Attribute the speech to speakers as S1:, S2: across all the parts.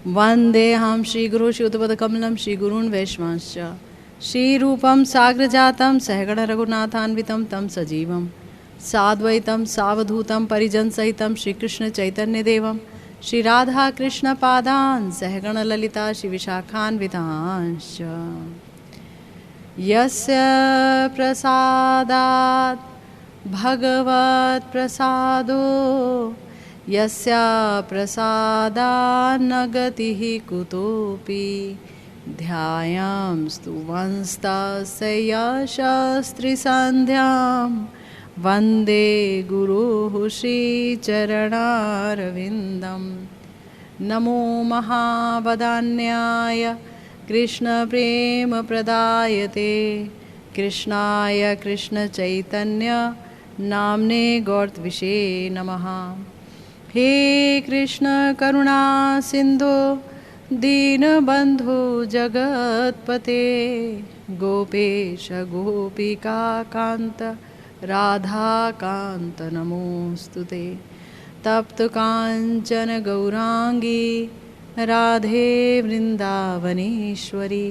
S1: वन्देऽहं श्रीगुरु श्रीयुतपदकमलं श्रीगुरून् वैष्णवांश्च श्रीरूपं साग्रजातं सहगण रघुनाथान्वितं तं सजीवं साद्वैतं सावधूतं परिजनसहितं श्रीकृष्णचैतन्यदेवं श्रीराधाकृष्णपादान् सहगण ललिता श्रीविशाखान्वितांश्च यस्य प्रसादात् भगवत् प्रसादो यस्य प्रसादान्न गतिः कुतोऽपि ध्यायामस्तु वंस्तस्य यशस्त्रिसन्ध्यां वन्दे गुरुः श्रीचरणारविन्दं नमो महावदान्याय कृष्णप्रेमप्रदायते कृष्णाय कृष्णचैतन्य नाम्ने गौरत्विषे नमः। हे कृष्ण करुणा सिंधु दीनबंधु जगत्पते गोपेश गोपिका कांत राधा कांत नमोस्तुते तप्त कांचन गौरांगी राधे वृंदावनेश्वरी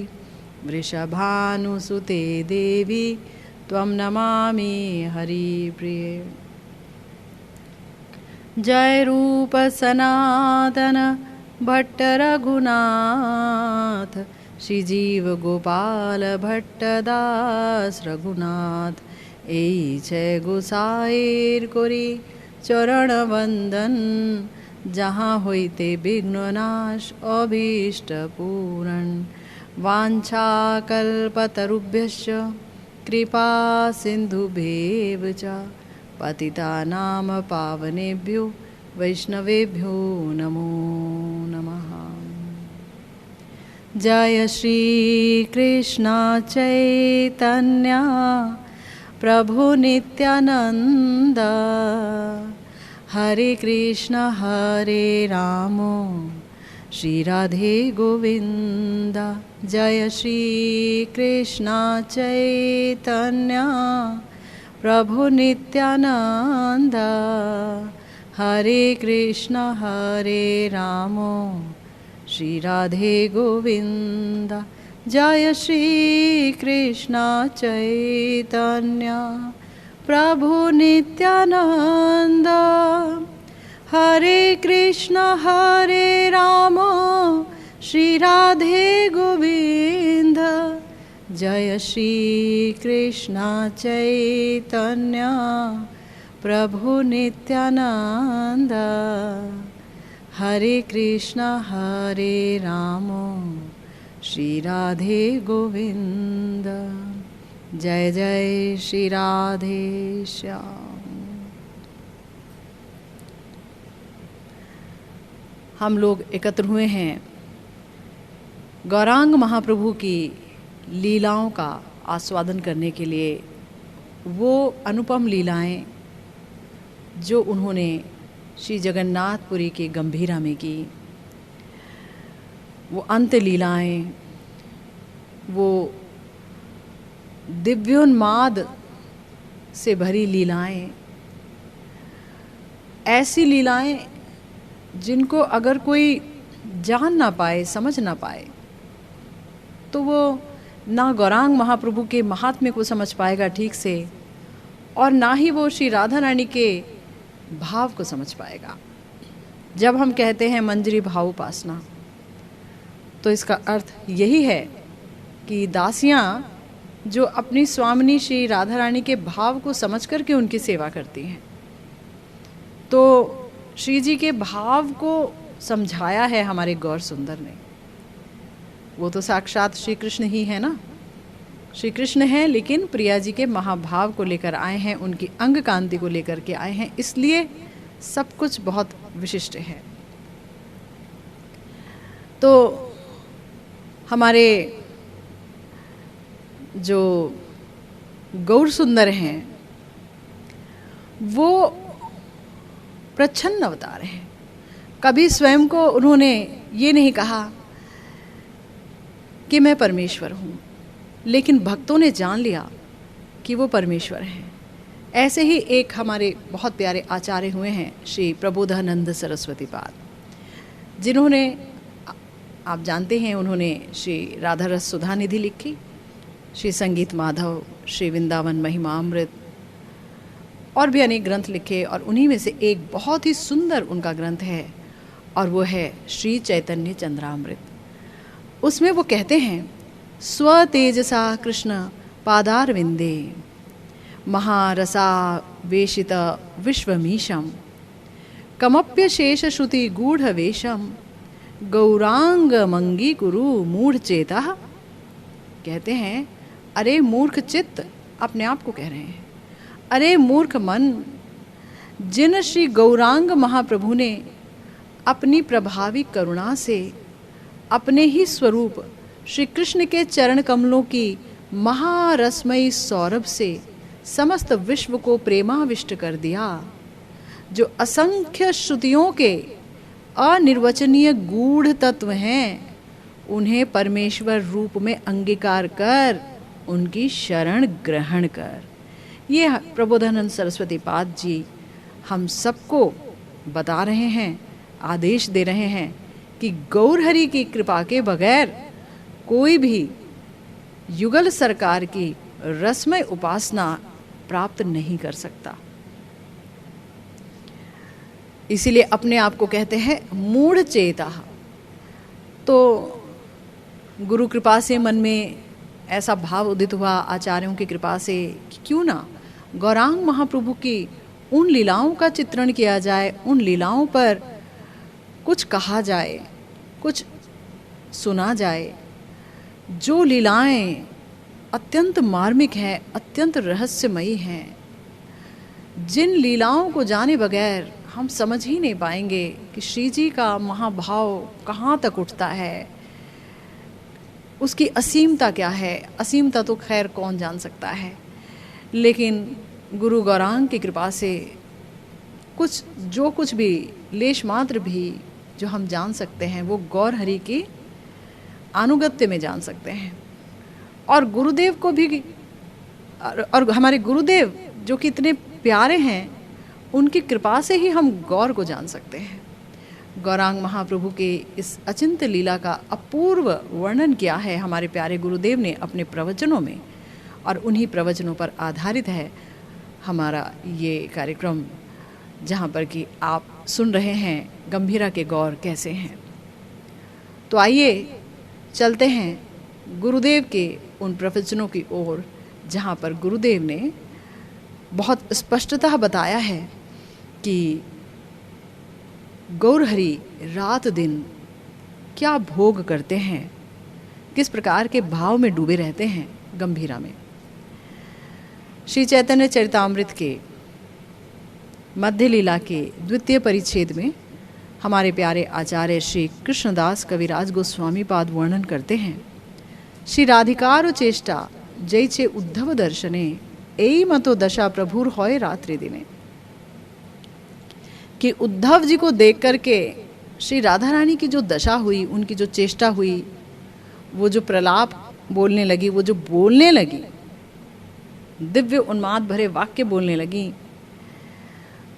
S1: वृषभानुसुते देवी त्वं नमामि हरिप्रिये। जय रूप सनातन भट्ट रघुनाथ श्रीजीव गोपाल भट्ट दास रघुनाथ ऐ जय गोसाईर कोरी चरण वंदन जहाँ होइते विघ्ननाश अभीष्ट पूरण वांछा कल्पतरुभ्यश्च कृपा सिंधुभ्येव च पतितानां पावनेभ्यो वैष्णवेभ्यो नमो नमः। जय श्री कृष्ण चैतन्य प्रभु नित्यानंद हरे कृष्ण हरे राम श्री राधे गोविंद। जय श्री कृष्ण चैतन्य प्रभु नित्यानंद हरे कृष्ण हरे राम श्री राधे गोविंद। जय श्री कृष्ण चैतन्य प्रभु नित्यानंद हरे कृष्ण हरे राम श्री राधे गोविंद। जय श्री कृष्ण चैतन्य प्रभु नित्यानंद हरे कृष्ण हरे राम श्री राधे गोविंद। जय जय श्री राधे श्याम। हम लोग एकत्र हुए हैं गौरांग महाप्रभु की लीलाओं का आस्वादन करने के लिए। वो अनुपम लीलाएं जो उन्होंने श्री जगन्नाथपुरी के गंभीरा में की, वो अंत लीलाएं, वो दिव्योन्माद से भरी लीलाएं, ऐसी लीलाएं जिनको अगर कोई जान ना पाए, समझ ना पाए, तो वो ना गौरांग महाप्रभु के महात्म्य को समझ पाएगा ठीक से, और ना ही वो श्री राधा रानी के भाव को समझ पाएगा। जब हम कहते हैं मंजरी भाव उपासना, तो इसका अर्थ यही है कि दासियां जो अपनी स्वामिनी श्री राधा रानी के भाव को समझ करके उनकी सेवा करती हैं, तो श्री जी के भाव को समझाया है हमारे गौर सुंदर ने। वो तो साक्षात श्री कृष्ण ही है ना, श्री कृष्ण हैं, लेकिन प्रिया जी के महाभाव को लेकर आए हैं, उनकी अंग कांति को लेकर के आए हैं, इसलिए सब कुछ बहुत विशिष्ट है। तो हमारे जो गौर सुंदर हैं वो प्रच्छन्न अवतार हैं। कभी स्वयं को उन्होंने ये नहीं कहा कि मैं परमेश्वर हूँ, लेकिन भक्तों ने जान लिया कि वो परमेश्वर हैं। ऐसे ही एक हमारे बहुत प्यारे आचार्य हुए हैं श्री प्रबोधानंद सरस्वती पाद, जिन्होंने आप जानते हैं उन्होंने श्री राधा रस सुधा निधि लिखी, श्री संगीत माधव, श्री वृंदावन महिमामृत और भी अनेक ग्रंथ लिखे। और उन्हीं में से एक बहुत ही सुंदर उनका ग्रंथ है और वो है श्री चैतन्य चंद्रामृत। उसमें वो कहते हैं, स्व तेजसा कृष्ण पादारविंदे महारसा वेशित विश्वमीशम कमप्य शेष श्रुति गूढ़ वेशम गौरांग मंगी कुरु मूढ़ चेता। कहते हैं, अरे मूर्ख चित्त, अपने आप को कह रहे हैं, अरे मूर्ख मन, जिन श्री गौरांग महाप्रभु ने अपनी प्रभावी करुणा से अपने ही स्वरूप श्री कृष्ण के चरण कमलों की महारसमयी सौरभ से समस्त विश्व को प्रेमाविष्ट कर दिया, जो असंख्य श्रुतियों के अनिर्वचनीय गूढ़ तत्व हैं, उन्हें परमेश्वर रूप में अंगीकार कर उनकी शरण ग्रहण कर। ये प्रबोधानंद सरस्वती पाद जी हम सबको बता रहे हैं, आदेश दे रहे हैं कि गौरहरि की कृपा के बगैर कोई भी युगल सरकार की रसमय उपासना प्राप्त नहीं कर सकता। इसीलिए अपने आप को कहते हैं मूढ़ चेता। तो गुरु कृपा से मन में ऐसा भाव उदित हुआ आचार्यों की कृपा से कि क्यों ना गौरांग महाप्रभु की उन लीलाओं का चित्रण किया जाए, उन लीलाओं पर कुछ कहा जाए, कुछ सुना जाए, जो लीलाएं अत्यंत मार्मिक हैं, अत्यंत रहस्यमयी हैं, जिन लीलाओं को जाने बगैर हम समझ ही नहीं पाएंगे कि श्री जी का महाभाव कहाँ तक उठता है, उसकी असीमता क्या है। असीमता तो खैर कौन जान सकता है, लेकिन गुरु गौरांग की कृपा से कुछ भी लेश मात्र भी जो हम जान सकते हैं वो गौर हरि की अनुगत्य में जान सकते हैं। और गुरुदेव को भी, और हमारे गुरुदेव जो कि इतने प्यारे हैं, उनकी कृपा से ही हम गौर को जान सकते हैं। गौरांग महाप्रभु के इस अचिंत्य लीला का अपूर्व वर्णन किया है हमारे प्यारे गुरुदेव ने अपने प्रवचनों में, और उन्हीं प्रवचनों पर आधारित है हमारा ये कार्यक्रम, जहाँ पर कि आप सुन रहे हैं गंभीरा के गौर कैसे हैं। तो आइए चलते हैं गुरुदेव के उन प्रवचनों की ओर, जहाँ पर गुरुदेव ने बहुत स्पष्टतः बताया है कि गौरहरि रात दिन क्या भोग करते हैं, किस प्रकार के भाव में डूबे रहते हैं गंभीरा में। श्री चैतन्य चरितामृत के मध्य लीला के द्वितीय परिच्छेद में हमारे प्यारे आचार्य श्री कृष्णदास कविराज गोस्वामी पाद वर्णन करते हैं, श्री राधिकार चेष्टा जैचे उद्धव दर्शने एई मतो दशा प्रभुर होय रात्रि दिने। कि उद्धव जी को देख करके श्री राधा रानी की जो दशा हुई, उनकी जो चेष्टा हुई, वो जो प्रलाप बोलने लगी, वो जो बोलने लगी, दिव्य उन्माद भरे वाक्य बोलने लगी,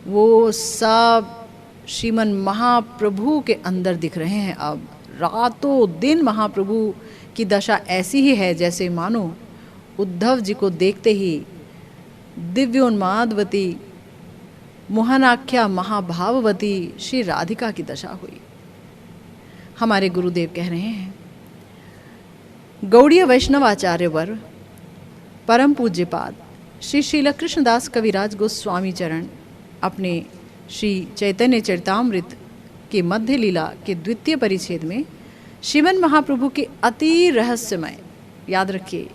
S1: वो सब श्रीमन महाप्रभु के अंदर दिख रहे हैं। अब रातों दिन महाप्रभु की दशा ऐसी ही है जैसे मानो उद्धव जी को देखते ही दिव्योन्मादवती मोहनाख्या महाभाववती श्री राधिका की दशा हुई। हमारे गुरुदेव कह रहे हैं, गौड़ीय वैष्णवाचार्य वर परम पूज्यपाद श्री श्रील कृष्णदास कविराज गोस्वामी चरण अपने श्री चैतन्य चरितामृत के मध्य लीला के द्वितीय परिच्छेद में श्रीमन महाप्रभु के अति रहस्यमय, याद रखिए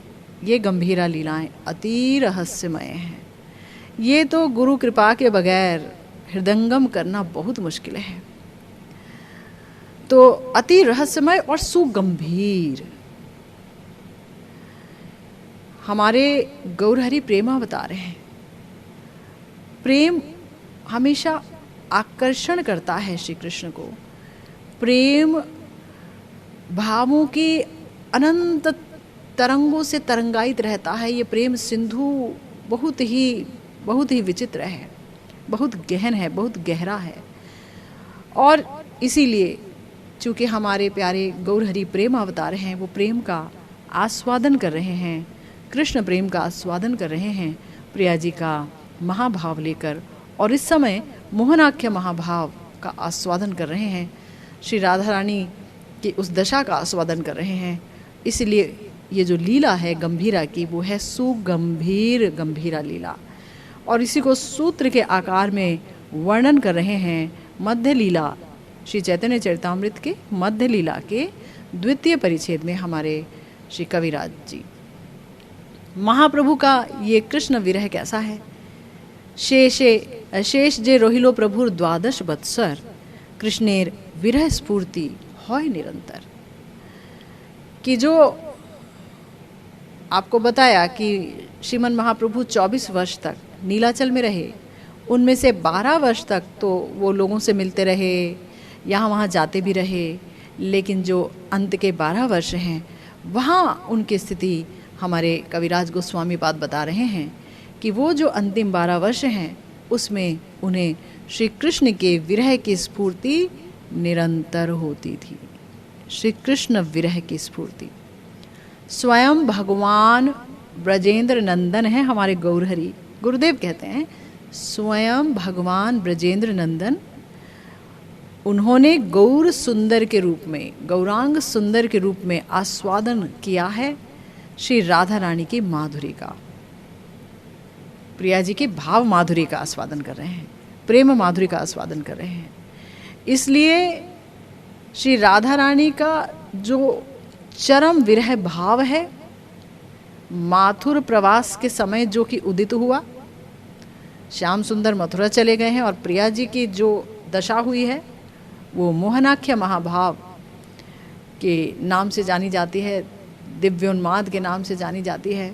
S1: ये गंभीरा लीलाएं अति रहस्यमय हैं। ये तो गुरु कृपा के बगैर हृदंगम करना बहुत मुश्किल है। तो अति रहस्यमय और सुगंभीर हमारे गौरहरि प्रेमावतार हैं। प्रेम हमेशा आकर्षण करता है श्री कृष्ण को। प्रेम भावों के अनंत तरंगों से तरंगायित रहता है। ये प्रेम सिंधु बहुत ही विचित्र है, बहुत गहन है, बहुत गहरा है। और इसीलिए चूँकि हमारे प्यारे गौरहरि प्रेम अवतार हैं, वो प्रेम का आस्वादन कर रहे हैं, कृष्ण प्रेम का आस्वादन कर रहे हैं प्रिया जी का महाभाव लेकर, और इस समय मोहनाख्य महाभाव का आस्वादन कर रहे हैं, श्री राधा रानी की उस दशा का आस्वादन कर रहे हैं। इसलिए ये जो लीला है गंभीरा की, वो है सुगंभीर गंभीरा लीला, और इसी को सूत्र के आकार में वर्णन कर रहे हैं मध्य लीला, श्री चैतन्य चरितामृत के मध्य लीला के द्वितीय परिच्छेद में हमारे श्री कविराज जी। महाप्रभु का ये कृष्ण विरह कैसा है। शेष जे रोहिलो प्रभुर द्वादश बत्सर, कृष्णेर विरह स्फूर्ति होय निरंतर। कि जो आपको बताया कि श्रीमन महाप्रभु 24 वर्ष तक नीलाचल में रहे, उनमें से 12 वर्ष तक तो वो लोगों से मिलते रहे, यहाँ वहाँ जाते भी रहे, लेकिन जो अंत के 12 वर्ष हैं वहाँ उनकी स्थिति हमारे कविराज गोस्वामी पाद बता रहे हैं कि वो जो अंतिम 12 वर्ष हैं उसमें उन्हें श्री कृष्ण के विरह की स्फूर्ति निरंतर होती थी। श्री कृष्ण विरह की स्फूर्ति। स्वयं भगवान ब्रजेंद्र नंदन है हमारे गौरहरि। गुरुदेव कहते हैं स्वयं भगवान ब्रजेंद्र नंदन, उन्होंने गौर सुंदर के रूप में, गौरांग सुंदर के रूप में आस्वादन किया है श्री राधा रानी की माधुरी का। प्रिया जी के भाव माधुरी का आस्वादन कर रहे हैं, प्रेम माधुरी का आस्वादन कर रहे हैं। इसलिए श्री राधा रानी का जो चरम विरह भाव है, माथुर प्रवास के समय जो कि उदित हुआ, श्याम सुंदर मथुरा चले गए हैं और प्रिया जी की जो दशा हुई है वो मोहनाख्य महाभाव के नाम से जानी जाती है, दिव्योन्माद के नाम से जानी जाती है।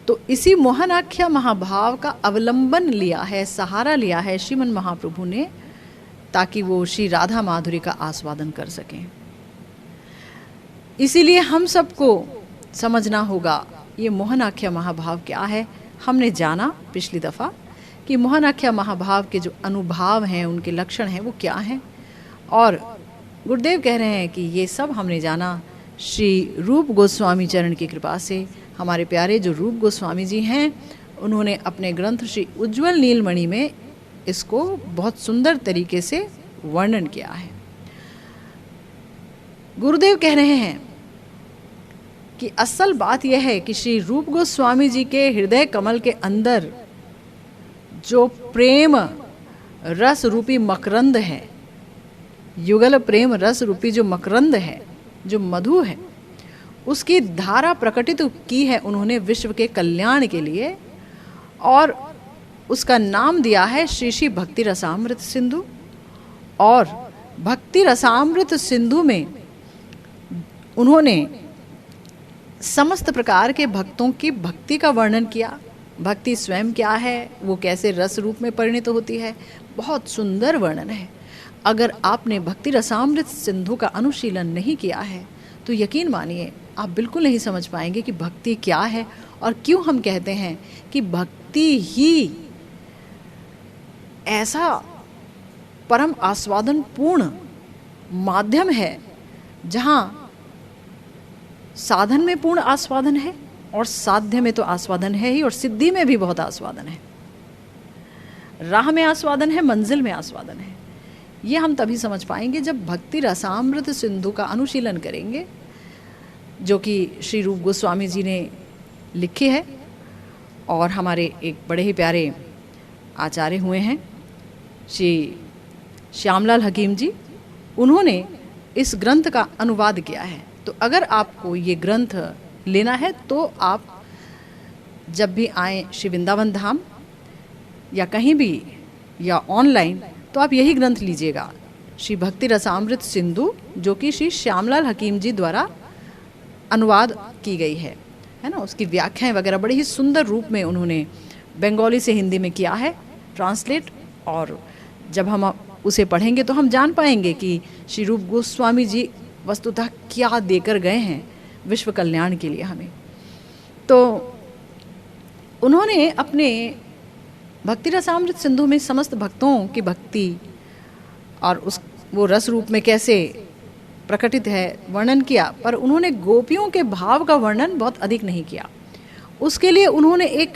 S1: तो इसी मोहनाख्य महाभाव का अवलंबन लिया है, सहारा लिया है श्रीमन महाप्रभु ने, ताकि वो श्री राधा माधुरी का आस्वादन कर सकें। इसीलिए हम सबको समझना होगा ये मोहनाख्य महाभाव क्या है। हमने जाना पिछली दफ़ा कि मोहनाख्य महाभाव के जो अनुभाव हैं, उनके लक्षण हैं, वो क्या हैं, और गुरुदेव कह रहे हैं कि ये सब हमने जाना श्री रूप गोस्वामी चरण की कृपा से। हमारे प्यारे जो रूप गोस्वामी जी हैं, उन्होंने अपने ग्रंथ श्री उज्ज्वल नीलमणि में इसको बहुत सुंदर तरीके से वर्णन किया है। गुरुदेव कह रहे हैं कि असल बात यह है कि श्री रूप गोस्वामी जी के हृदय कमल के अंदर जो प्रेम रस रूपी मकरंद है, युगल प्रेम रस रूपी जो मकरंद है, जो मधु है, उसकी धारा प्रकटित की है उन्होंने विश्व के कल्याण के लिए, और उसका नाम दिया है श्री श्री भक्ति रसामृत सिंधु। और भक्ति रसामृत सिंधु में उन्होंने समस्त प्रकार के भक्तों की भक्ति का वर्णन किया। भक्ति स्वयं क्या है, वो कैसे रस रूप में परिणित होती है, बहुत सुंदर वर्णन है। अगर आपने भक्ति रसामृत सिंधु का अनुशीलन नहीं किया है तो यकीन मानिए आप बिल्कुल नहीं समझ पाएंगे कि भक्ति क्या है, और क्यों हम कहते हैं कि भक्ति ही ऐसा परम आस्वादन पूर्ण माध्यम है जहाँ साधन में पूर्ण आस्वादन है, और साध्य में तो आस्वादन है ही, और सिद्धि में भी बहुत आस्वादन है। राह में आस्वादन है, मंजिल में आस्वादन है। ये हम तभी समझ पाएंगे जब भक्ति रसामृत सिंधु का अनुशीलन करेंगे, जो कि श्री रूप गोस्वामी जी ने लिखी है, और हमारे एक बड़े ही प्यारे आचार्य हुए हैं श्री श्यामलाल हकीम जी, उन्होंने इस ग्रंथ का अनुवाद किया है। तो अगर आपको ये ग्रंथ लेना है तो आप जब भी आएँ श्री वृंदावन धाम या कहीं भी या ऑनलाइन, तो आप यही ग्रंथ लीजिएगा, श्री भक्ति रसामृत सिंधु, जो कि श्री श्यामलाल हकीम जी द्वारा अनुवाद की गई है ना। उसकी व्याख्याएं वगैरह बड़े ही सुंदर रूप में उन्होंने बंगाली से हिंदी में किया है ट्रांसलेट, और जब हम उसे पढ़ेंगे तो हम जान पाएंगे कि श्री रूप गोस्वामी जी वस्तुतः क्या देकर गए हैं विश्व कल्याण के लिए हमें। तो उन्होंने अपने भक्ति रसामृत सिंधु में समस्त भक्तों की भक्ति और उस वो रस रूप में कैसे प्रकटित है वर्णन किया, पर उन्होंने गोपियों के भाव का वर्णन बहुत अधिक नहीं किया। उसके लिए उन्होंने एक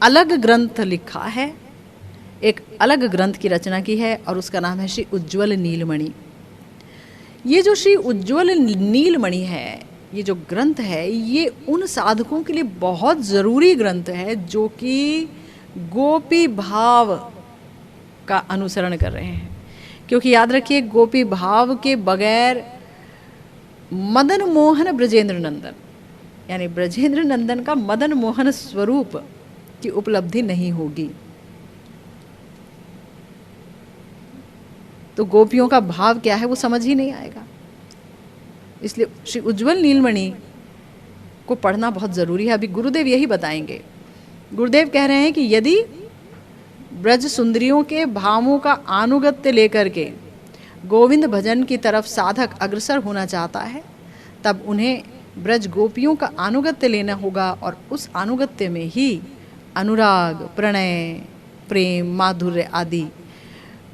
S1: अलग ग्रंथ लिखा है, एक अलग ग्रंथ की रचना की है, और उसका नाम है श्री उज्ज्वल नीलमणि। ये जो श्री उज्ज्वल नीलमणि है, ये जो ग्रंथ है, ये उन साधकों के लिए बहुत ज़रूरी ग्रंथ है जो कि गोपी भाव का अनुसरण कर रहे हैं। क्योंकि याद रखिए, गोपी भाव के बगैर मदन मोहन ब्रजेंद्र नंदन, यानी ब्रजेंद्र नंदन का मदन मोहन स्वरूप की उपलब्धि नहीं होगी। तो गोपियों का भाव क्या है वो समझ ही नहीं आएगा। इसलिए श्री उज्ज्वल नीलमणि को पढ़ना बहुत ज़रूरी है। अभी गुरुदेव यही बताएंगे। गुरुदेव कह रहे हैं कि यदि ब्रज सुंदरियों के भावों का आनुगत्य लेकर के गोविंद भजन की तरफ साधक अग्रसर होना चाहता है, तब उन्हें ब्रज गोपियों का अनुगत्य लेना होगा, और उस अनुगत्य में ही अनुराग, प्रणय, प्रेम, माधुर्य आदि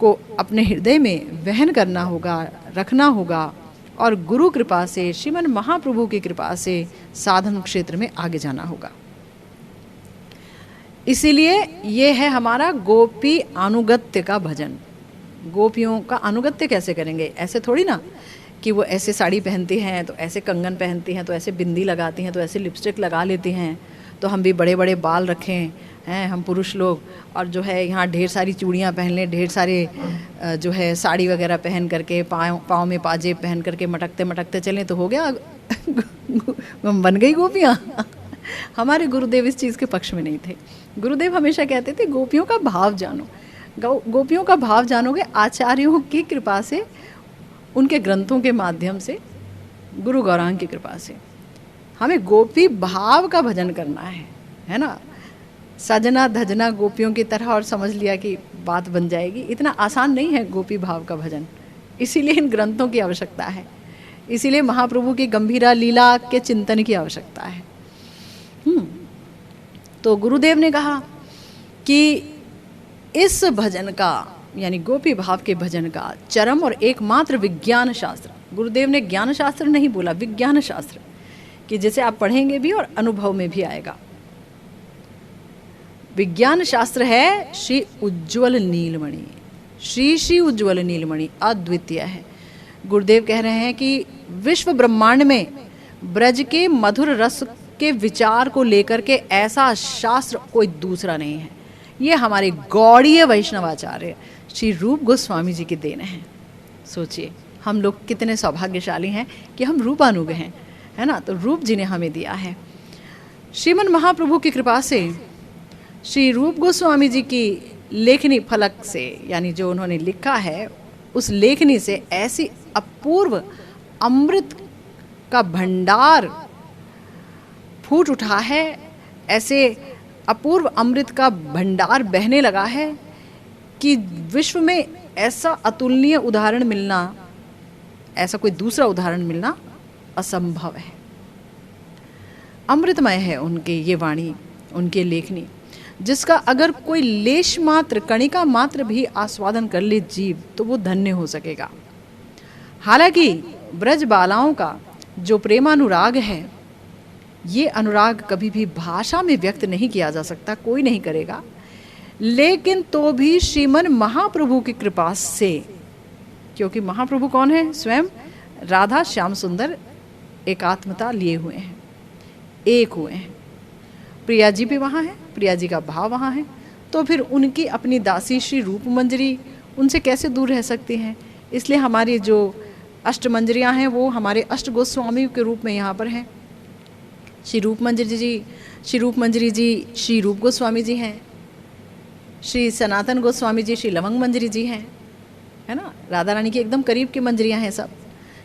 S1: को अपने हृदय में वहन करना होगा, रखना होगा, और गुरु कृपा से, श्रीमन महाप्रभु की कृपा से साधन क्षेत्र में आगे जाना होगा। इसीलिए ये है हमारा गोपी अनुगत्य का भजन। गोपियों का अनुगत्य कैसे करेंगे? ऐसे थोड़ी ना कि वो ऐसे साड़ी पहनती हैं तो ऐसे कंगन पहनती हैं, तो ऐसे बिंदी लगाती हैं, तो ऐसे लिपस्टिक लगा लेती हैं, तो हम भी बड़े बड़े बाल रखें हैं हम पुरुष लोग, और जो है यहाँ ढेर सारी चूड़ियाँ पहन लें, ढेर सारे जो है साड़ी वगैरह पहन करके, पाँव में पाजेब पहन करके मटकते मटकते चलें तो हो गया बन गई गोपियाँ। हमारे गुरुदेव इस चीज़ के पक्ष में नहीं थे। गुरुदेव हमेशा कहते थे गोपियों का भाव जानो। गोपियों का भाव जानोगे आचार्यों की कृपा से, उनके ग्रंथों के माध्यम से, गुरु गौरांग की कृपा से। हमें गोपी भाव का भजन करना है ना। सजना धजना गोपियों की तरह और समझ लिया कि बात बन जाएगी, इतना आसान नहीं है गोपी भाव का भजन। इसीलिए इन ग्रंथों की आवश्यकता है, इसीलिए महाप्रभु की गंभीरा लीला के चिंतन की आवश्यकता है। तो गुरुदेव ने कहा कि इस भजन का, यानी गोपी भाव के भजन का चरम और एकमात्र विज्ञान शास्त्र, गुरुदेव ने ज्ञान शास्त्र नहीं बोला, विज्ञान शास्त्र, कि जिसे आप पढ़ेंगे भी और अनुभव में भी आएगा। विज्ञान शास्त्र है श्री उज्ज्वल नीलमणि। श्री उज्ज्वल नीलमणि अद्वितीय है। गुरुदेव कह रहे हैं कि विश्व ब्रह्मांड में ब्रज के मधुर रस के विचार को लेकर के ऐसा शास्त्र कोई दूसरा नहीं है। ये हमारे गौड़ीय वैष्णवाचार्य श्री रूप गोस्वामी जी की देन है। सोचिए हम लोग कितने सौभाग्यशाली हैं कि हम रूपानुग हैं, है ना। तो रूप जी ने हमें दिया है। श्रीमन महाप्रभु की कृपा से श्री रूप गोस्वामी जी की लेखनी फलक से, यानी जो उन्होंने लिखा है उस लेखनी से ऐसी अपूर्व अमृत का भंडार फूट उठा है, ऐसे अपूर्व अमृत का भंडार बहने लगा है कि विश्व में ऐसा अतुलनीय उदाहरण मिलना, ऐसा कोई दूसरा उदाहरण मिलना असंभव है। अमृतमय है उनके ये वाणी, उनके लेखनी, जिसका अगर कोई लेश मात्र, कणिका मात्र भी आस्वादन कर ले जीव, तो वो धन्य हो सकेगा। हालांकि ब्रज बालाओं का जो प्रेमानुराग है, ये अनुराग कभी भी भाषा में व्यक्त नहीं किया जा सकता, कोई नहीं करेगा। लेकिन तो भी श्रीमन महाप्रभु की कृपा से, क्योंकि महाप्रभु कौन है? स्वयं राधा श्याम सुंदर एकात्मता लिए हुए हैं, एक हुए हैं। प्रिया जी भी वहाँ है, प्रिया जी का भाव वहाँ है, तो फिर उनकी अपनी दासी श्री रूप मंजरी उनसे कैसे दूर रह सकती हैं। इसलिए हमारी जो अष्ट मंजरियाँ हैं वो हमारे अष्ट गोस्वामी के रूप में यहाँ पर हैं। श्री रूप मंजरी जी, श्री रूप मंजरी जी श्री रूप गोस्वामी जी हैं, श्री सनातन गोस्वामी जी श्री लवंग मंजरी जी हैं, है ना। राधा रानी की एकदम करीब की मंजरियाँ हैं सब।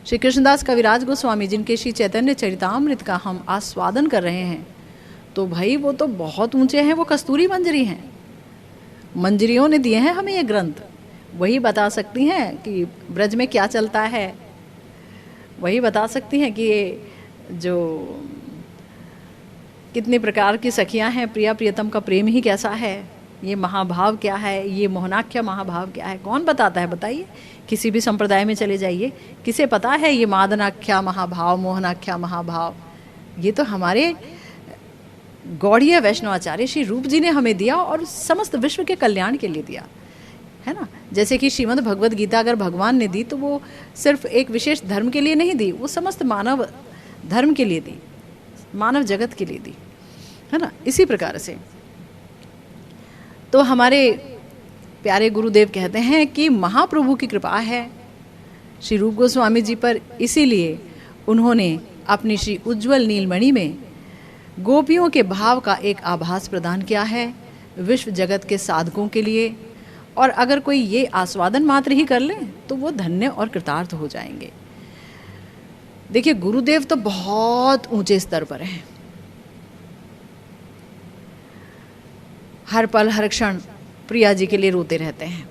S1: श्री कृष्णदास कविराज गोस्वामी जिनके श्री चैतन्य चरितामृत का हम आस्वादन कर रहे हैं, तो भाई वो तो बहुत ऊंचे हैं, वो कस्तूरी मंजरी हैं। मंजरियों ने दिए हैं हमें ये ग्रंथ, वही बता सकती हैं कि ब्रज में क्या चलता है, वही बता सकती हैं कि ये जो कितने प्रकार की सखियां हैं, प्रिया प्रियतम का प्रेम ही कैसा है, ये महाभाव क्या है, ये मोहनाख्या महाभाव क्या है, कौन बताता है? बताइए, किसी भी संप्रदाय में चले जाइए, किसे पता है ये मादनाख्या महाभाव, मोहनाख्या महाभाव? ये तो हमारे गौड़ीय वैष्णवाचार्य श्री रूप जी ने हमें दिया और समस्त विश्व के कल्याण के लिए दिया है ना। जैसे कि श्रीमद् भगवद गीता अगर भगवान ने दी तो वो सिर्फ एक विशेष धर्म के लिए नहीं दी, वो समस्त मानव धर्म के लिए दी, मानव जगत के लिए दी, है ना। इसी प्रकार से तो हमारे प्यारे गुरुदेव कहते हैं कि महाप्रभु की कृपा है श्री रूप गोस्वामी जी पर, इसीलिए उन्होंने अपनी श्री उज्ज्वल नीलमणि में गोपियों के भाव का एक आभास प्रदान किया है विश्व जगत के साधकों के लिए। और अगर कोई ये आस्वादन मात्र ही कर ले तो वो धन्य और कृतार्थ हो जाएंगे। देखिए, गुरुदेव तो बहुत ऊंचे स्तर पर हैं, हर पल हर क्षण प्रिया जी के लिए रोते रहते हैं।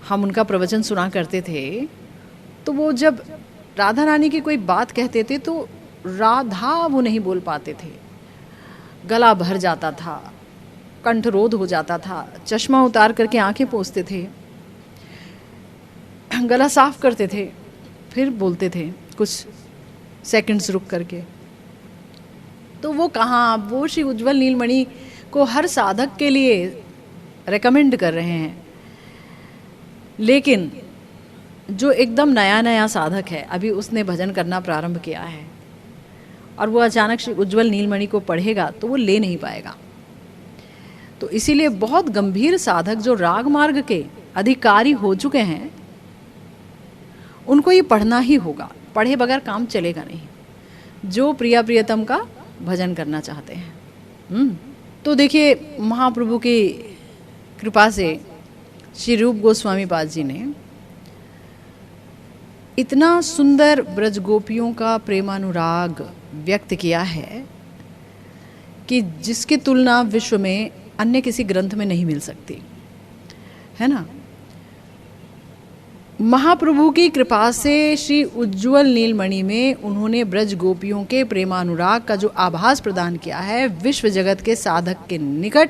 S1: हम उनका प्रवचन सुना करते थे तो वो जब राधा रानी की कोई बात कहते थे तो राधा वो नहीं बोल पाते थे, गला भर जाता था, कंठरोध हो जाता था, चश्मा उतार करके आंखें पोंछते थे, गला साफ करते थे, फिर बोलते थे कुछ सेकंड्स रुक करके। तो वो कहाँ, वो श्री उज्ज्वल नीलमणि को हर साधक के लिए रेकमेंड कर रहे हैं। लेकिन जो एकदम नया नया साधक है, अभी उसने भजन करना प्रारंभ किया है और वो अचानक श्री उज्ज्वल नीलमणि को पढ़ेगा तो वो ले नहीं पाएगा। तो इसीलिए बहुत गंभीर साधक जो राग मार्ग के अधिकारी हो चुके हैं उनको ये पढ़ना ही होगा, पढ़े बगैर काम चलेगा नहीं, जो प्रिया प्रियतम का भजन करना चाहते हैं। तो देखिए, महाप्रभु की कृपा से श्री रूप गोस्वामी पाद जी ने इतना सुंदर ब्रज गोपियों का प्रेमानुराग व्यक्त किया है कि जिसकी तुलना विश्व में अन्य किसी ग्रंथ में नहीं मिल सकती, है ना। महाप्रभु की कृपा से श्री उज्ज्वल नीलमणि में उन्होंने ब्रज गोपियों के प्रेमानुराग का जो आभास प्रदान किया है विश्व जगत के साधक के निकट,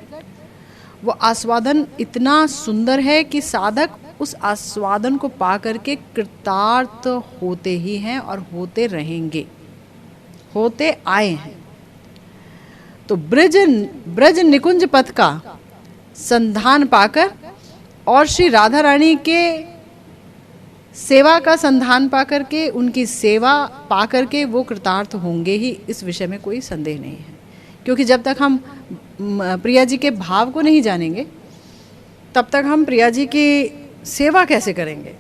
S1: वो आस्वादन इतना सुंदर है कि साधक उस आस्वादन को पाकर के कृतार्थ होते ही हैं और होते रहेंगे, होते आए हैं। तो ब्रज निकुंज पथ का संधान पाकर और श्री राधा रानी के सेवा का संधान पाकर के, उनकी सेवा पाकर के वो कृतार्थ होंगे ही, इस विषय में कोई संदेह नहीं है। क्योंकि जब तक हम प्रिया जी के भाव को नहीं जानेंगे तब तक हम प्रिया जी की सेवा कैसे करेंगे।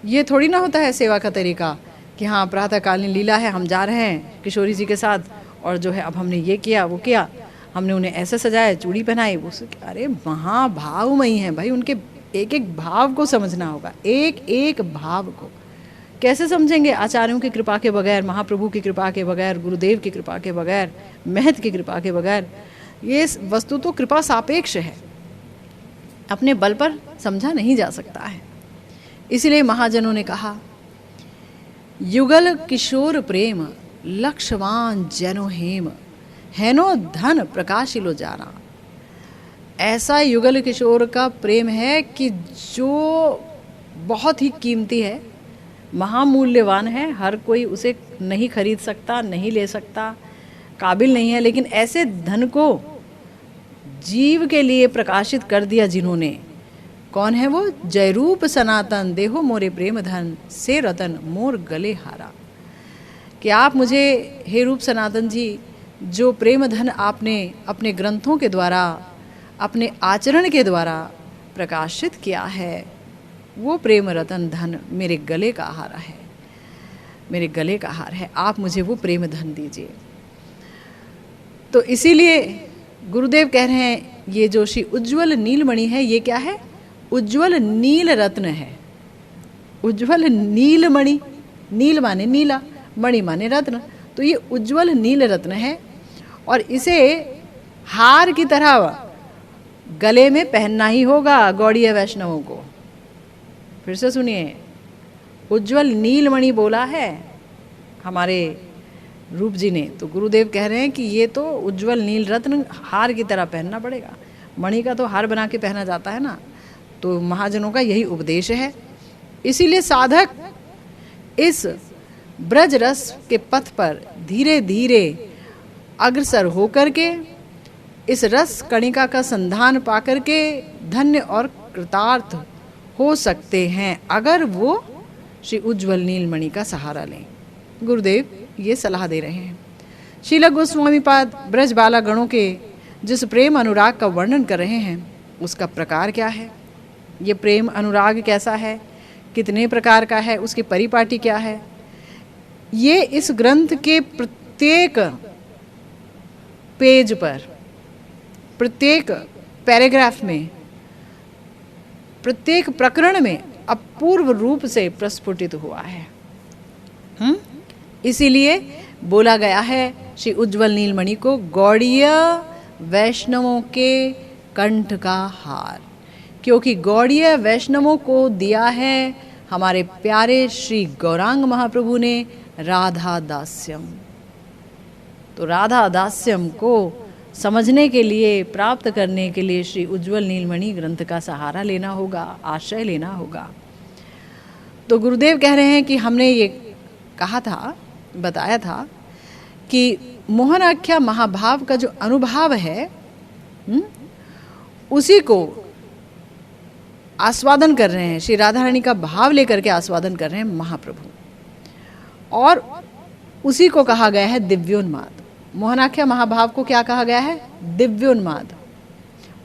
S1: ये थोड़ी ना होता है सेवा का तरीका कि हाँ प्रातःकालीन लीला है, हम जा रहे हैं किशोरी जी के साथ और जो है अब हमने ये किया वो किया, हमने उन्हें ऐसे सजाया, चूड़ी पहनाई, वो अरे महाभावमयी हैं भाई, उनके एक एक भाव को समझना होगा, एक एक भाव को कैसे समझेंगे आचार्यों की कृपा के बगैर, महाप्रभु की कृपा के बगैर, गुरुदेव की कृपा के बगैर, महत की कृपा के बगैर। ये वस्तु तो कृपा सापेक्ष है, अपने बल पर समझा नहीं जा सकता है। इसलिए महाजनों ने कहा, युगल किशोर प्रेम लक्षवान जनो हेम, हैनो धन प्रकाशिलो जाना। ऐसा युगल किशोर का प्रेम है कि जो बहुत ही कीमती है, महामूल्यवान है, हर कोई उसे नहीं खरीद सकता, नहीं ले सकता, काबिल नहीं है। लेकिन ऐसे धन को जीव के लिए प्रकाशित कर दिया जिन्होंने, कौन है वो? जयरूप सनातन देहो मोरे प्रेम धन, से रतन मोर गले हारा। कि आप मुझे, हे रूप सनातन जी, जो प्रेम धन आपने अपने ग्रंथों के द्वारा, अपने आचरण के द्वारा प्रकाशित किया है, वो प्रेम रतन धन मेरे गले का हार है, मेरे गले का हार है। आप मुझे वो प्रेम धन दीजिए। तो इसीलिए गुरुदेव कह रहे हैं, ये जो श्री उज्ज्वल नीलमणि है, ये क्या है? उज्ज्वल नील रत्न है। उज्ज्वल नीलमणि, नील माने नीला, मणि माने रत्न, तो ये उज्ज्वल नील रत्न है और इसे हार की तरह गले में पहनना ही होगा गौड़ीय वैष्णवों को। फिर से सुनिए, उज्ज्वल नीलमणि बोला है हमारे रूप जी ने, तो गुरुदेव कह रहे हैं कि ये तो उज्ज्वल नील रत्न हार की तरह पहनना पड़ेगा। मणि का तो हार बना के पहना जाता है ना, तो महाजनों का यही उपदेश है। इसीलिए साधक इस ब्रज रस के पथ पर धीरे धीरे अग्रसर होकर के इस रस कणिका का संधान पाकर के धन्य और कृतार्थ हो सकते हैं, अगर वो श्री उज्ज्वल नीलमणि का सहारा लें। गुरुदेव ये सलाह दे रहे हैं। श्रील गोस्वामी पाद ब्रज बाला गणों के जिस प्रेम अनुराग का वर्णन कर रहे हैं उसका प्रकार क्या है, ये प्रेम अनुराग कैसा है, कितने प्रकार का है, उसकी परिपाटी क्या है, ये इस ग्रंथ के प्रत्येक पेज पर, प्रत्येक पैराग्राफ में, प्रत्येक प्रकरण में अपूर्व रूप से प्रस्फुटित हुआ है। इसीलिए बोला गया है श्री उज्ज्वल नीलमणि को गौड़ीय वैष्णवों के कंठ का हार, क्योंकि गौड़ीय वैष्णवों को दिया है हमारे प्यारे श्री गौरांग महाप्रभु ने राधा दास्यम। तो राधा दास्यम को समझने के लिए, प्राप्त करने के लिए श्री उज्ज्वल नीलमणि ग्रंथ का सहारा लेना होगा, आश्रय लेना होगा। तो गुरुदेव कह रहे हैं कि हमने ये कहा था, बताया था कि मोहनाख्या महाभाव का जो अनुभव है उसी को आस्वादन कर रहे हैं, श्री राधा रानी का भाव लेकर के आस्वादन कर रहे हैं महाप्रभु, और उसी को कहा गया है दिव्योन्माद। मोहनाख्या महाभाव को क्या कहा गया है? दिव्योन्माद।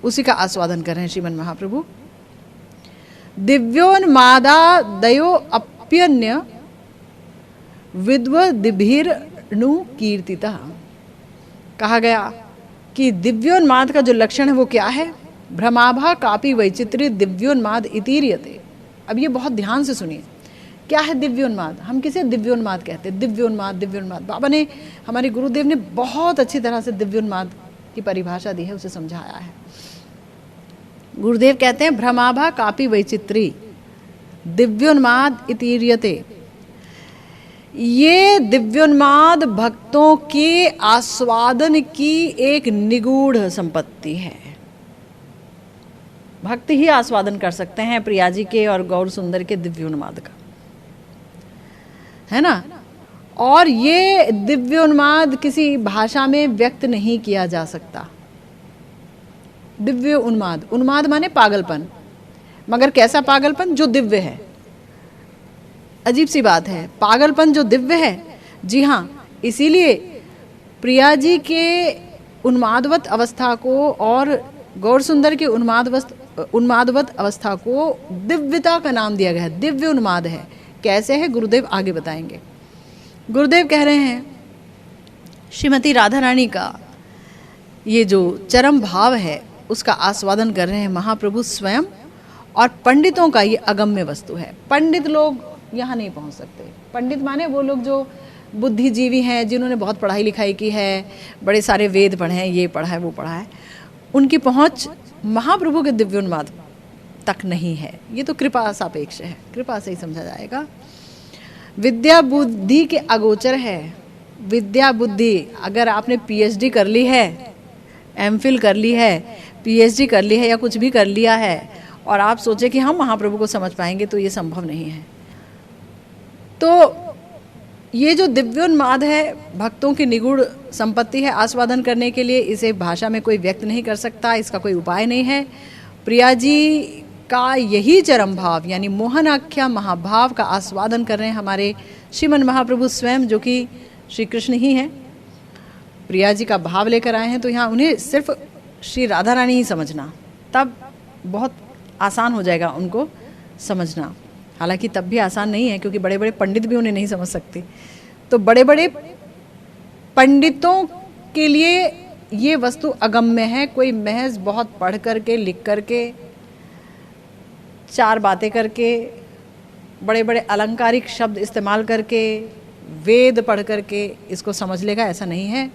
S1: उसी का आस्वादन कर रहे हैं श्रीमन महाप्रभु। दिव्योन्मादा दयो अप्यन्य विद्वद्भिर्नु कीर्तिता। कहा गया कि दिव्योन्माद का जो लक्षण है वो क्या है? भ्रमाभा कापि वैचित्र्य दिव्योन्माद इतीर्यते। अब ये बहुत ध्यान से सुनिए, क्या है दिव्योन्माद? हम किसे दिव्योन्माद कहते हैं? दिव्योन्माद, दिव्योन्माद। बाबा ने, हमारे गुरुदेव ने बहुत अच्छी तरह से दिव्योन्माद की परिभाषा दी है, उसे समझाया है। गुरुदेव कहते हैं भ्रमाभा कापि वैचित्री दिव्योन्माद इतीर्यते। ये दिव्योन्माद भक्तों के आस्वादन की एक निगूढ़ संपत्ति है। भक्त ही आस्वादन कर सकते हैं प्रिया जी के और गौर सुंदर के दिव्योन्माद का, है ना। और ये दिव्योन्माद किसी भाषा में व्यक्त नहीं किया जा सकता। दिव्य उन्माद, उन्माद माने पागलपन, मगर कैसा पागलपन? जो दिव्य है। अजीब सी बात है, पागलपन जो दिव्य है। जी हाँ, इसीलिए प्रिया जी के उन्मादवत अवस्था को और गौर सुंदर के उन्मादवत अवस्था को दिव्यता का नाम दिया गया है। दिव्य उन्माद है। कैसे है गुरुदेव आगे बताएंगे। गुरुदेव कह रहे हैं श्रीमती राधा रानी का ये जो चरम भाव है उसका आस्वादन कर रहे हैं महाप्रभु स्वयं, और पंडितों का ये अगम्य वस्तु है। पंडित लोग यहाँ नहीं पहुँच सकते। पंडित माने वो लोग जो बुद्धिजीवी हैं, जिन्होंने बहुत पढ़ाई लिखाई की है, बड़े सारे वेद पढ़े हैं, ये पढ़ा है, वो पढ़ा है, उनकी पहुँच महाप्रभु के दिव्योन्माद तक नहीं है। ये तो कृपा सापेक्ष है, कृपा से ही समझा जाएगा। विद्या बुद्धि के अगोचर है। विद्या बुद्धि, अगर आपने पीएचडी कर ली है, एमफिल कर ली है, पीएचडी कर ली है या कुछ भी कर लिया है, और आप सोचे कि हम महाप्रभु को समझ पाएंगे, तो ये संभव नहीं है। तो ये जो दिव्योन्माद है भक्तों की निगूढ़ संपत्ति है। आस्वादन करने के लिए इसे भाषा में कोई व्यक्त नहीं कर सकता, इसका कोई उपाय नहीं है। प्रिया जी का यही चरम भाव यानी मोहनाख्या महाभाव का आस्वादन कर रहे हैं हमारे श्रीमन महाप्रभु स्वयं, जो कि श्री कृष्ण ही हैं। प्रिया जी का भाव लेकर आए हैं, तो यहाँ उन्हें सिर्फ श्री राधा रानी ही समझना, तब बहुत आसान हो जाएगा उनको समझना। हालांकि तब भी आसान नहीं है, क्योंकि बड़े बड़े पंडित भी उन्हें नहीं समझ सकते। तो बड़े बड़े पंडितों के लिए ये वस्तु अगम्य है। कोई महज बहुत पढ़ करके, लिख करके, चार बातें करके, बड़े बड़े अलंकारिक शब्द इस्तेमाल करके, वेद पढ़ करके इसको समझ लेगा, ऐसा नहीं है।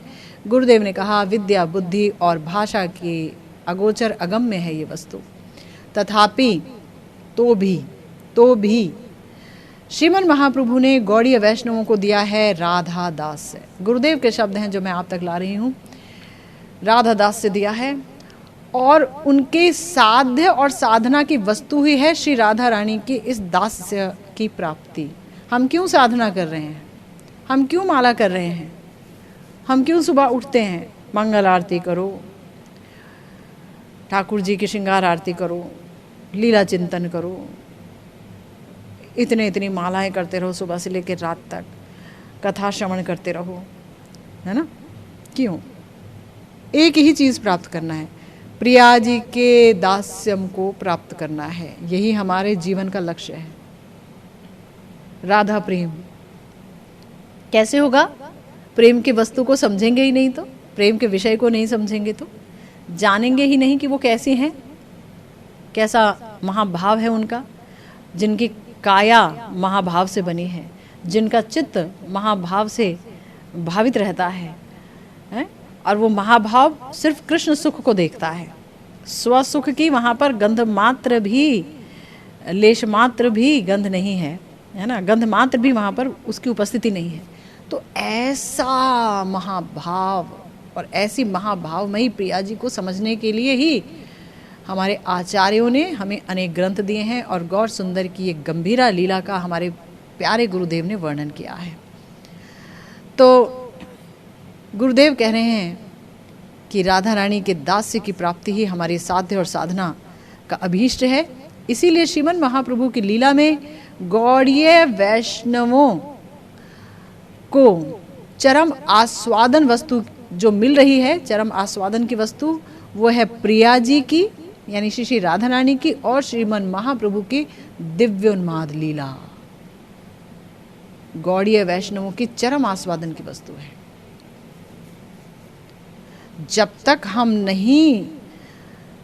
S1: गुरुदेव ने कहा विद्या बुद्धि और भाषा की अगोचर अगम्य है ये वस्तु। तथापि तो भी श्रीमन महाप्रभु ने गौड़ीय वैष्णवों को दिया है राधा दास से। गुरुदेव के शब्द हैं जो मैं आप तक ला रही हूँ। राधा दास से दिया है, और उनके साध्य और साधना की वस्तु ही है श्री राधा रानी के इस दास्य की प्राप्ति। हम क्यों साधना कर रहे हैं, हम क्यों माला कर रहे हैं, हम क्यों सुबह उठते हैं, मंगल आरती करो, ठाकुर जी की श्रृंगार आरती करो, लीला चिंतन करो, इतनी मालाएं करते रहो सुबह से लेकर रात तक, कथा श्रवण करते रहो, है ना? क्यों? एक ही चीज़ प्राप्त करना है, प्रिया जी के दास्यम को प्राप्त करना है। यही हमारे जीवन का लक्ष्य है। राधा प्रेम कैसे होगा? प्रेम की वस्तु को समझेंगे ही नहीं तो, प्रेम के विषय को नहीं समझेंगे तो, जानेंगे ही नहीं कि वो कैसी हैं, कैसा महाभाव है उनका, जिनकी काया महाभाव से बनी है, जिनका चित्त महाभाव से भावित रहता है, और वो महाभाव सिर्फ कृष्ण सुख को देखता है, स्व सुख की वहाँ पर गंध मात्र भी, लेश मात्र भी गंध नहीं है, है ना? गंध मात्र भी वहाँ पर उसकी उपस्थिति नहीं है। तो ऐसा महाभाव और ऐसी महाभावमयी प्रिया जी को समझने के लिए ही हमारे आचार्यों ने हमें अनेक ग्रंथ दिए हैं और गौर सुंदर की एक गंभीरा लीला का हमारे प्यारे गुरुदेव ने वर्णन किया है। तो गुरुदेव कह रहे हैं कि राधा रानी के दास्य की प्राप्ति ही हमारे साध्य और साधना का अभीष्ट है। इसीलिए श्रीमन महाप्रभु की लीला में गौड़ीय वैष्णवों को चरम आस्वादन वस्तु जो मिल रही है, चरम आस्वादन की वस्तु, वो है प्रिया जी की यानी श्री श्री राधा रानी की और श्रीमन महाप्रभु की दिव्योन्माद लीला गौड़ीय वैष्णवों की चरम आस्वादन की वस्तु है। जब तक हम नहीं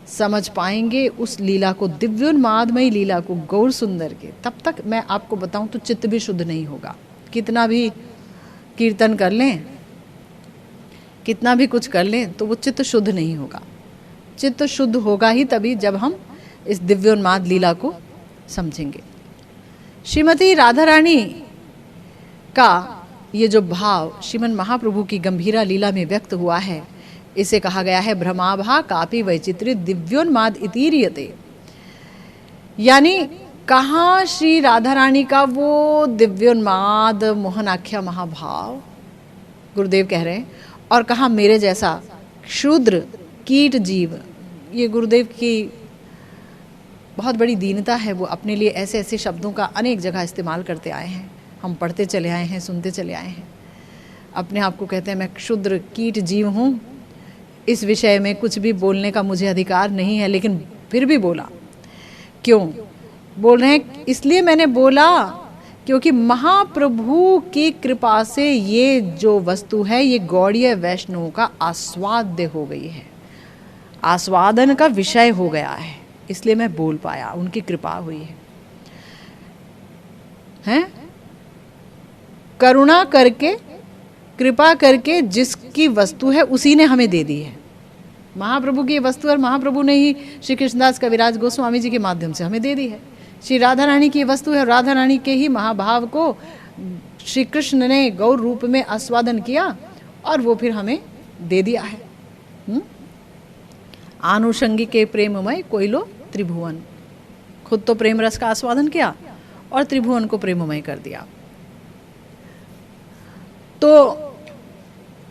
S1: समझ पाएंगे उस लीला को, दिव्योन्मादमयी लीला को, गौर सुंदर के, तब तक मैं आपको बताऊं तो चित्त भी शुद्ध नहीं होगा। कितना भी कीर्तन कर लें, कितना भी कुछ कर लें, तो वो चित्त शुद्ध नहीं होगा। चित्त शुद्ध होगा ही तभी जब हम इस दिव्योन्माद लीला को समझेंगे। श्रीमती राधा रानी का ये जो भाव श्रीमन महाप्रभु की गंभीरा लीला में व्यक्त हुआ है, इसे कहा गया है भ्रमाभा कापि वैचित्र्य दिव्योन्माद इतीरियते। यानी कहाँ श्री राधा रानी का वो दिव्योन्माद मोहनाख्या महाभाव गुरुदेव कह रहे हैं, और कहाँ मेरे जैसा क्षुद्र कीट जीव। ये गुरुदेव की बहुत बड़ी दीनता है, वो अपने लिए ऐसे ऐसे शब्दों का अनेक जगह इस्तेमाल करते आए हैं। हम पढ़ते चले आए हैं, सुनते चले आए हैं। अपने आप को कहते हैं मैं क्षुद्र कीट जीव हूँ, इस विषय में कुछ भी बोलने का मुझे अधिकार नहीं है, लेकिन फिर भी बोला। क्यों बोल रहे हैं? इसलिए मैंने बोला क्योंकि महाप्रभु की कृपा से ये जो वस्तु है ये गौड़ीय वैष्णव का आस्वाद्य हो गई है, आस्वादन का विषय हो गया है, इसलिए मैं बोल पाया, उनकी कृपा हुई है। हैं? करुणा करके, कृपा करके जिसकी वस्तु है उसी ने हमें दे दी है। महाप्रभु की वस्तु और महाप्रभु ने ही श्री कृष्णदास कविराज गोस्वामी जी के माध्यम से हमें दे दी है। श्री राधा रानी की वस्तु है, राधा रानी के ही महाभाव को श्री कृष्ण ने गौर रूप में आस्वादन किया और वो फिर हमें दे दिया है। आनुषंगिक के प्रेममय कोइलो त्रिभुवन, खुद तो प्रेम रस का आस्वादन किया और त्रिभुवन को प्रेममय कर दिया। तो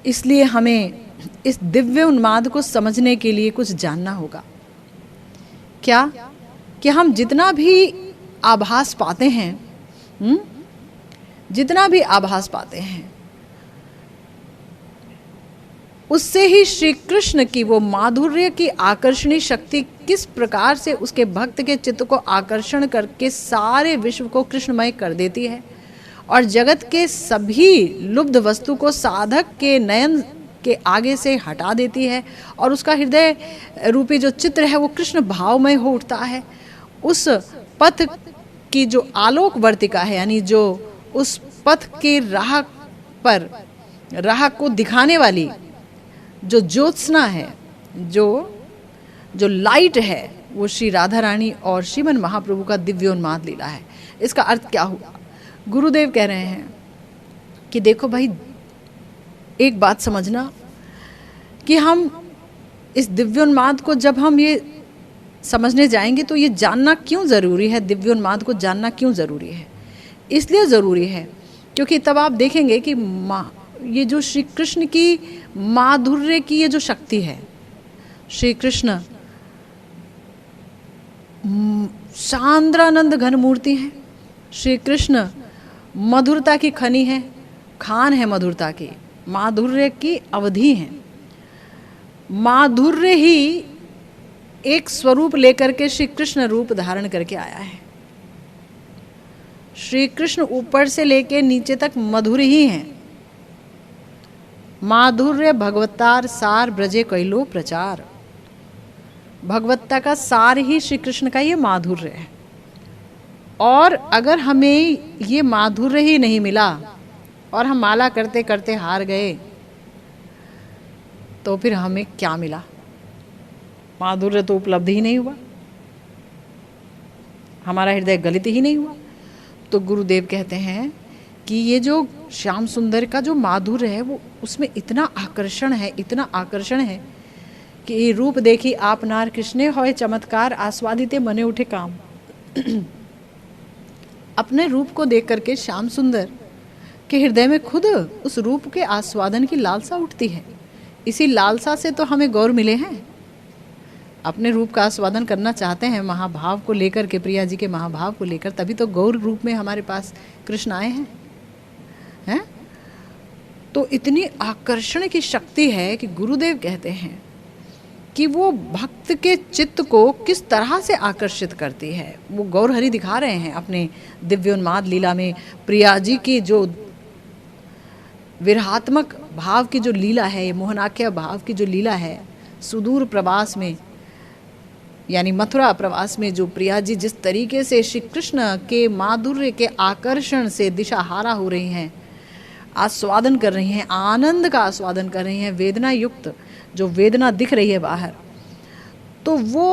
S1: इसलिए हमें इस दिव्य उन्माद को समझने के लिए कुछ जानना होगा। क्या कि हम जितना भी आभास पाते हैं, जितना भी आभास पाते हैं, उससे ही श्री कृष्ण की वो माधुर्य की आकर्षणी शक्ति किस प्रकार से उसके भक्त के चित्त को आकर्षण करके सारे विश्व को कृष्णमय कर देती है और जगत के सभी लुब्ध वस्तु को साधक के नयन के आगे से हटा देती है और उसका हृदय रूपी जो चित्र है वो कृष्ण भावमय हो उठता है। उस पथ की जो आलोक वर्तिका है, यानी जो उस पथ के राह पर राह को दिखाने वाली जो ज्योत्सना है, जो लाइट है, वो श्री राधा रानी और श्रीमन महाप्रभु का दिव्योन्माद लीला है। इसका अर्थ क्या हुआ? गुरुदेव कह रहे हैं कि देखो भाई, एक बात समझना कि हम इस दिव्योन्माद को जब हम ये समझने जाएंगे तो ये जानना क्यों ज़रूरी है, दिव्योन्माद को जानना क्यों ज़रूरी है? इसलिए ज़रूरी है क्योंकि तब आप देखेंगे कि ये जो श्री कृष्ण की माधुर्य की ये जो शक्ति है, श्री कृष्ण सांद्रानंद घन मूर्ति है, श्री कृष्ण मधुरता की खनि है, खान है मधुरता की, माधुर्य की अवधि है। माधुर्य ही एक स्वरूप लेकर के श्री कृष्ण रूप धारण करके आया है। श्री कृष्ण ऊपर से लेके नीचे तक मधुर ही हैं। माधुर्य भगवतार सार ब्रजे कैलो प्रचार, भगवत्ता का सार ही श्री कृष्ण का ये माधुर्य है। और अगर हमें ये माधुर्य ही नहीं मिला और हम माला करते करते हार गए तो फिर हमें क्या मिला? माधुर्य तो उपलब्ध ही नहीं हुआ, हमारा हृदय गलित ही नहीं हुआ। तो गुरुदेव कहते हैं कि ये जो श्याम सुंदर का जो माधुर्य है वो उसमें इतना आकर्षण है, इतना आकर्षण है कि ये रूप देखी आप नार कृष्णे होए चमत्कार, आस्वादिते मने उठे काम। अपने रूप को देख करके श्याम सुंदर के हृदय में खुद उस रूप के आस्वादन की लालसा उठती है। इसी लालसा से तो हमें गौर मिले हैं। अपने रूप का आस्वादन करना चाहते हैं महाभाव को लेकर के, प्रिया जी के महाभाव को लेकर, तभी तो गौर रूप में हमारे पास कृष्ण आए हैं। तो इतनी आकर्षण की शक्ति है कि गुरुदेव कहते हैं कि वो भक्त के चित्त को किस तरह से आकर्षित करती है। वो गौर हरि दिखा रहे हैं अपने दिव्योन्माद लीला में। प्रिया जी की जो विरहात्मक भाव की जो लीला है, मोहनाख्य भाव की जो लीला है, सुदूर प्रवास में यानी मथुरा प्रवास में जो प्रिया जी जिस तरीके से श्री कृष्ण के माधुर्य के आकर्षण से दिशाहारा हो रही हैं, आस्वादन कर रही हैं, आनंद का आस्वादन कर रही हैं, वेदना युक्त जो वेदना दिख रही है बाहर, तो वो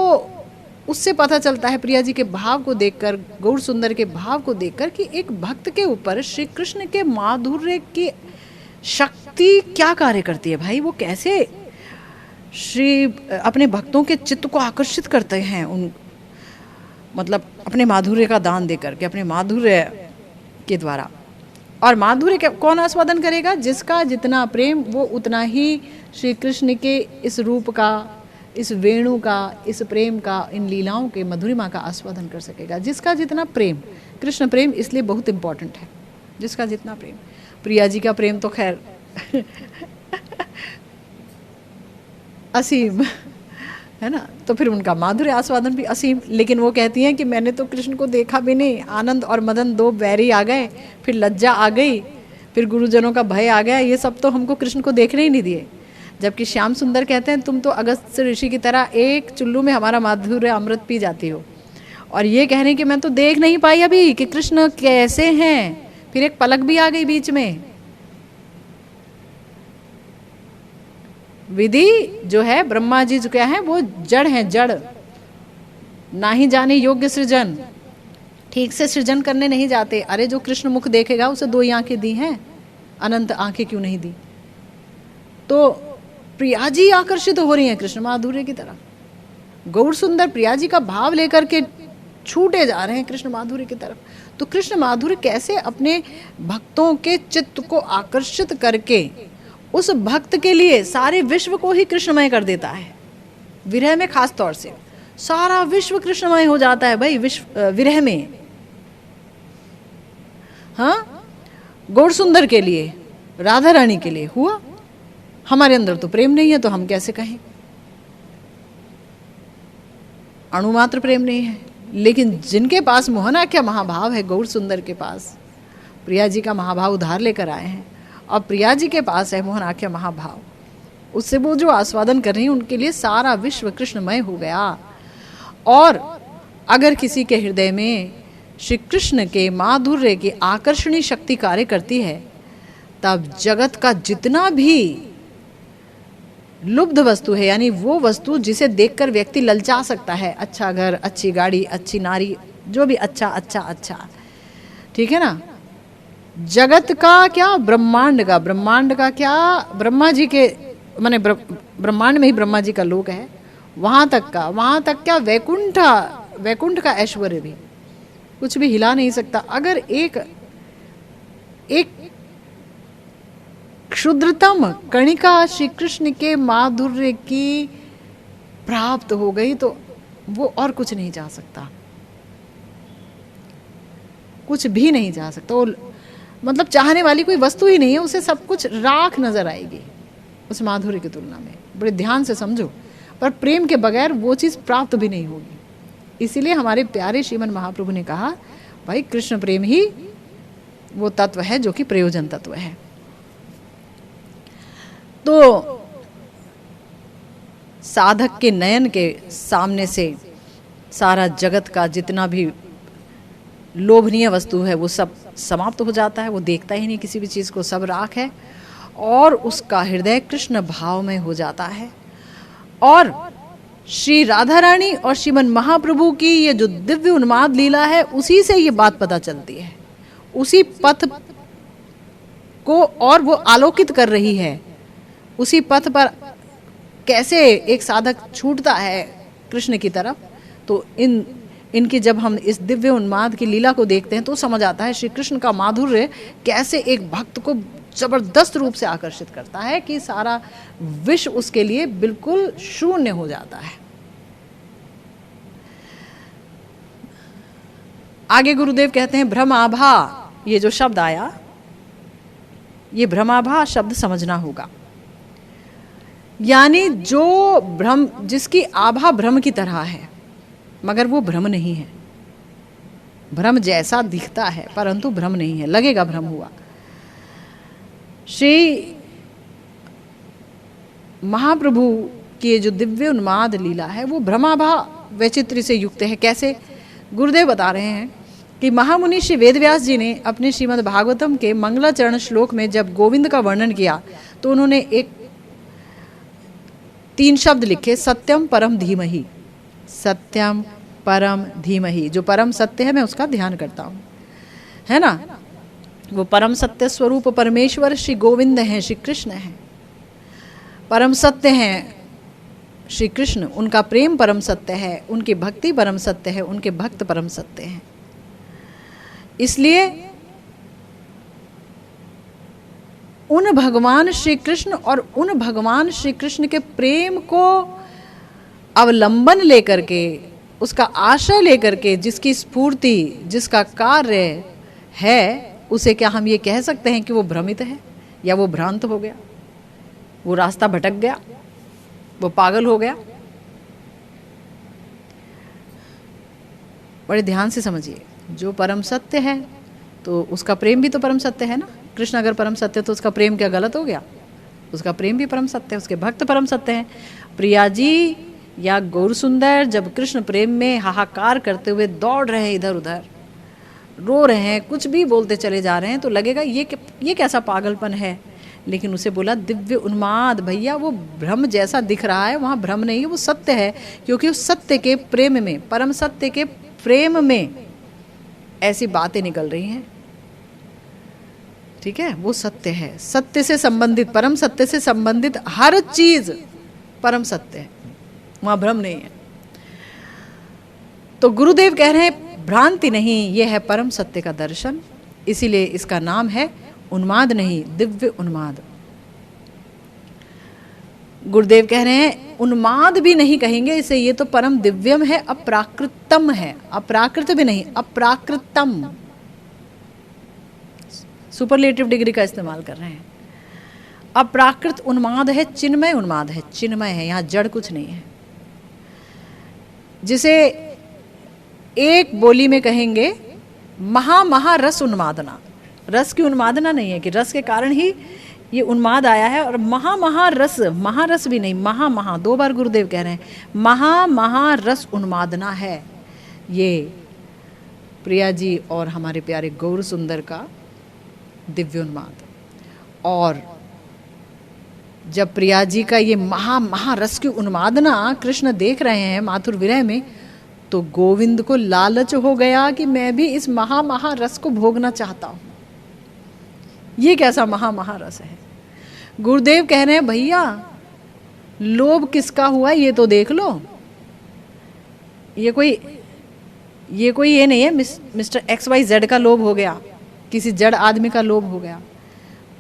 S1: उससे पता चलता है प्रिया जी के भाव को देखकर, गौर सुंदर के भाव को देखकर कि एक भक्त के ऊपर श्री कृष्ण के माधुर्य की शक्ति क्या कार्य करती है। भाई वो कैसे श्री अपने भक्तों के चित्त को आकर्षित करते हैं, उन मतलब अपने माधुर्य का दान देकर के, अपने माधुर्य के द्वारा। और माधुर्य कौन आस्वादन करेगा? जिसका जितना प्रेम वो उतना ही श्री कृष्ण के इस रूप का, इस वेणु का, इस प्रेम का, इन लीलाओं के मधुरिमा का आस्वादन कर सकेगा। जिसका जितना प्रेम, कृष्ण प्रेम इसलिए बहुत इम्पोर्टेंट है, जिसका जितना प्रेम। प्रिया जी का प्रेम तो खैर असीम है ना, तो फिर उनका माधुर्य आस्वादन भी असीम। लेकिन वो कहती हैं कि मैंने तो कृष्ण को देखा भी नहीं, आनंद और मदन दो बैरी आ गए, फिर लज्जा आ गई, फिर गुरुजनों का भय आ गया, ये सब तो हमको कृष्ण को देखने ही नहीं दिए। जबकि श्याम सुंदर कहते हैं तुम तो अगस्त ऋषि की तरह एक चुल्लू में हमारा माधुर्य अमृत पी जाती हो, और ये कह रहे हैं कि मैं तो देख नहीं पाई अभी कि कृष्ण कैसे हैं। फिर एक पलक भी आ गई बीच में। विधि जो है, ब्रह्मा जी जो क्या है, वो जड़ हैं, जड़ ना ही जाने योग्य सृजन, ठीक से सृजन करने नहीं जाते। अरे जो कृष्ण मुख देखेगा उसे दो ही आंखें दी हैं, अनंत आंखें क्यों नहीं दी? तो प्रिया जी आकर्षित हो रही हैं कृष्ण माधुर्य की तरफ। गौर सुंदर प्रिया जी का भाव लेकर के छूटे जा रहे हैं कृष्ण माधुर्य की तरफ। तो कृष्ण माधुर्य कैसे अपने भक्तों के चित्त को आकर्षित करके उस भक्त के लिए सारे विश्व को ही कृष्णमय कर देता है। विरह में खास तौर से सारा विश्व कृष्णमय हो जाता है भाई, विरह में। हाँ, गौर सुंदर के लिए, राधा रानी के लिए हुआ। हमारे अंदर तो प्रेम नहीं है तो हम कैसे कहें? अणुमात्र प्रेम नहीं है। लेकिन जिनके पास मोहनाख्या महाभाव है, गौर सुंदर के पास प्रिया जी का महाभाव उधार लेकर आए हैं, और प्रिया जी के पास है मोहनाख्या महाभाव, उससे वो जो आस्वादन कर रही हैं उनके लिए सारा विश्व कृष्णमय हो गया। और अगर किसी के हृदय में श्री कृष्ण के माधुर्य की आकर्षणी शक्ति कार्य करती है, तब जगत का जितना भी लुब्ध वस्तु है, यानी वो वस्तु जिसे देखकर व्यक्ति ललचा सकता है, अच्छा घर, अच्छी गाड़ी, अच्छी नारी, जो भी अच्छा अच्छा अच्छा, ठीक है ना, जगत का क्या, ब्रह्मांड का क्या, ब्रह्मा जी के माने ब्रह्मांड में ही ब्रह्मा जी का लोक है, वहां तक क्या वैकुंठ का ऐश्वर्य भी कुछ भी हिला नहीं सकता। अगर एक क्षुद्रतम कणिका श्री कृष्ण के माधुर्य की प्राप्त हो गई तो वो और कुछ नहीं जा सकता, कुछ भी नहीं जा सकता। वो मतलब चाहने वाली कोई वस्तु ही नहीं है, उसे सब कुछ राख नजर आएगी उस माधुर्य की तुलना में। बड़े ध्यान से समझो, पर प्रेम के बगैर वो चीज प्राप्त भी नहीं होगी। इसीलिए हमारे प्यारे श्रीमन महाप्रभु ने कहा, भाई कृष्ण प्रेम ही वो तत्व है जो कि प्रयोजन तत्व है। तो साधक के नयन के सामने से सारा जगत का जितना भी लोभनीय वस्तु है वो सब समाप्त हो जाता है, वो देखता ही नहीं किसी भी चीज को, सब राख है, और उसका हृदय कृष्ण भाव में हो जाता है। और श्री राधा रानी और श्रीमन महाप्रभु की ये जो दिव्य उन्माद लीला है, उसी से ये बात पता चलती है, उसी पथ को और वो आलोकित कर रही है। उसी पथ पर कैसे एक साधक छूटता है कृष्ण की तरफ, तो इनकी जब हम इस दिव्य उन्माद की लीला को देखते हैं तो समझ आता है श्री कृष्ण का माधुर्य कैसे एक भक्त को जबरदस्त रूप से आकर्षित करता है कि सारा विश्व उसके लिए बिल्कुल शून्य हो जाता है। आगे गुरुदेव कहते हैं भ्रमाभा, ये जो शब्द आया, ये भ्रमाभा शब्द समझना होगा। यानी जो भ्रम, जिसकी आभा भ्रम की तरह है मगर वो भ्रम नहीं है, भ्रम जैसा दिखता है परंतु भ्रम नहीं है, लगेगा भ्रम हुआ। श्री महाप्रभु की जो दिव्य उन्माद लीला है वो भ्रमाभा वैचित्र्य से युक्त है। कैसे? गुरुदेव बता रहे हैं कि महामुनि श्री वेदव्यास जी ने अपने श्रीमद् भागवतम के मंगलाचरण श्लोक में जब गोविंद का वर्णन किया तो उन्होंने 3 शब्द लिखे, सत्यम परम धीमहि। सत्यम परम धीमहि, जो परम सत्य है मैं उसका ध्यान करता हूँ, है ना। वो परम सत्य स्वरूप परमेश्वर श्री गोविंद हैं, श्री कृष्ण हैं, परम सत्य हैं श्री कृष्ण। उनका प्रेम परम सत्य है, उनकी भक्ति परम सत्य है, उनके भक्त परम सत्य हैं। इसलिए उन भगवान श्री कृष्ण और उन भगवान श्री कृष्ण के प्रेम को अवलंबन लेकर के, उसका आशय लेकर के, जिसकी स्फूर्ति, जिसका कार्य है, उसे क्या हम ये कह सकते हैं कि वो भ्रमित है या वो भ्रांत हो गया, वो रास्ता भटक गया, वो पागल हो गया? बड़े ध्यान से समझिए, जो परम सत्य है तो उसका प्रेम भी तो परम सत्य है ना। कृष्ण अगर परम सत्य तो उसका प्रेम क्या गलत हो गया? उसका प्रेम भी परम सत्य है, उसके भक्त परम सत्य हैं। प्रिया जी या गौर सुंदर जब कृष्ण प्रेम में हाहाकार करते हुए दौड़ रहे हैं, इधर उधर रो रहे हैं, कुछ भी बोलते चले जा रहे हैं, तो लगेगा ये कैसा पागलपन है। लेकिन उसे बोला दिव्य उन्माद, भैया वो भ्रम जैसा दिख रहा है वहाँ भ्रम नहीं है, वो सत्य है, क्योंकि उस सत्य के प्रेम में, परम सत्य के प्रेम में ऐसी बातें निकल रही हैं। ठीक है, वो सत्य है, सत्य से संबंधित, परम सत्य से संबंधित हर चीज परम सत्य है, वहां भ्रम नहीं है। तो गुरुदेव कह रहे हैं भ्रांति नहीं, यह है परम सत्य का दर्शन। इसीलिए इसका नाम है उन्माद नहीं, दिव्य उन्माद। गुरुदेव कह रहे हैं उन्माद भी नहीं कहेंगे इसे, ये तो परम दिव्यम है, अप्राकृतम है। अप्राकृत भी नहीं, अप्राकृतम, सुपरलेटिव डिग्री का इस्तेमाल कर रहे हैं। अप्राकृत उन्माद है, चिन्मय उन्माद है, चिन्मय है, यहां जड़ कुछ नहीं है। जिसे एक बोली में कहेंगे महा रस उन्मादना। रस की उन्मादना नहीं है कि रस के कारण ही ये उन्माद आया है, और महारस, महारस भी नहीं, महा 2 बार गुरुदेव कह रहे हैं महारस उन्मादना है ये प्रिया जी और हमारे प्यारे गौर सुंदर का दिव्य उन्माद। और जब प्रिया जी का ये महारस की उन्मादना कृष्ण देख रहे हैं माथुर विरह में, तो गोविंद को लालच हो गया कि मैं भी इस महारस को भोगना चाहता हूं। ये कैसा महारस है? गुरुदेव कह रहे हैं भैया लोभ किसका हुआ ये तो देख लो। ये कोई ये नहीं है मिस्टर XYZ का लोभ हो गया, किसी जड़ आदमी का लोभ हो गया।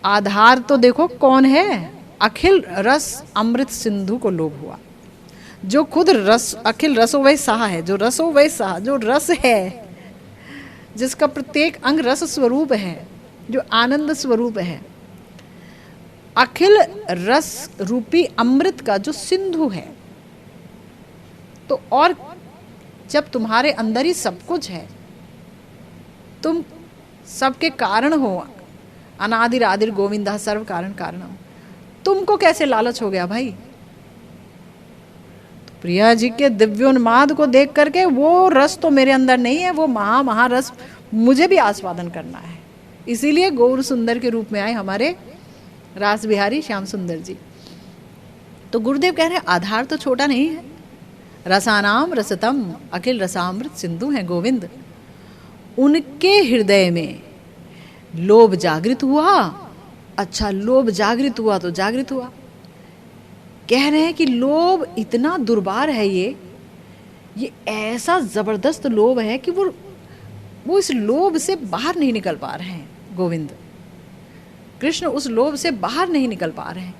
S1: आधार तो देखो कौन है, अखिल रस अमृत सिंधु को लोभ हुआ, जो खुद रस अखिल रसो वै सहा है, जो रसो वै सहा, जो रस है, जिसका प्रत्येक अंग रस स्वरूप है, जो आनंद स्वरूप है, अखिल रस रूपी अमृत का जो सिंधु है। तो और जब तुम्हारे अंदर ही सब कुछ है, तुम सबके कारण हो, अनादिर आदिर गोविंदा सर्व कारण कारणम, तुमको कैसे लालच हो गया भाई? तो प्रिया जी के दिव्योन्माद को देख करके वो रस तो मेरे अंदर नहीं है, वो महारस मुझे भी आस्वादन करना है। इसीलिए गौर सुंदर के रूप में आए हमारे रास बिहारी श्याम सुंदर जी। तो गुरुदेव कह रहे हैं आधार तो छोटा नहीं है, रसानाम रसतम अखिल रसामृत सिंधु है गोविंद। उनके हृदय में लोभ जागृत हुआ। अच्छा, लोभ जागृत हुआ तो जागृत हुआ। कह रहे हैं कि लोभ इतना दुर्बार है, ये ऐसा जबरदस्त लोभ है कि वो इस लोभ से बाहर नहीं निकल पा रहे हैं। गोविंद कृष्ण उस लोभ से बाहर नहीं निकल पा रहे हैं।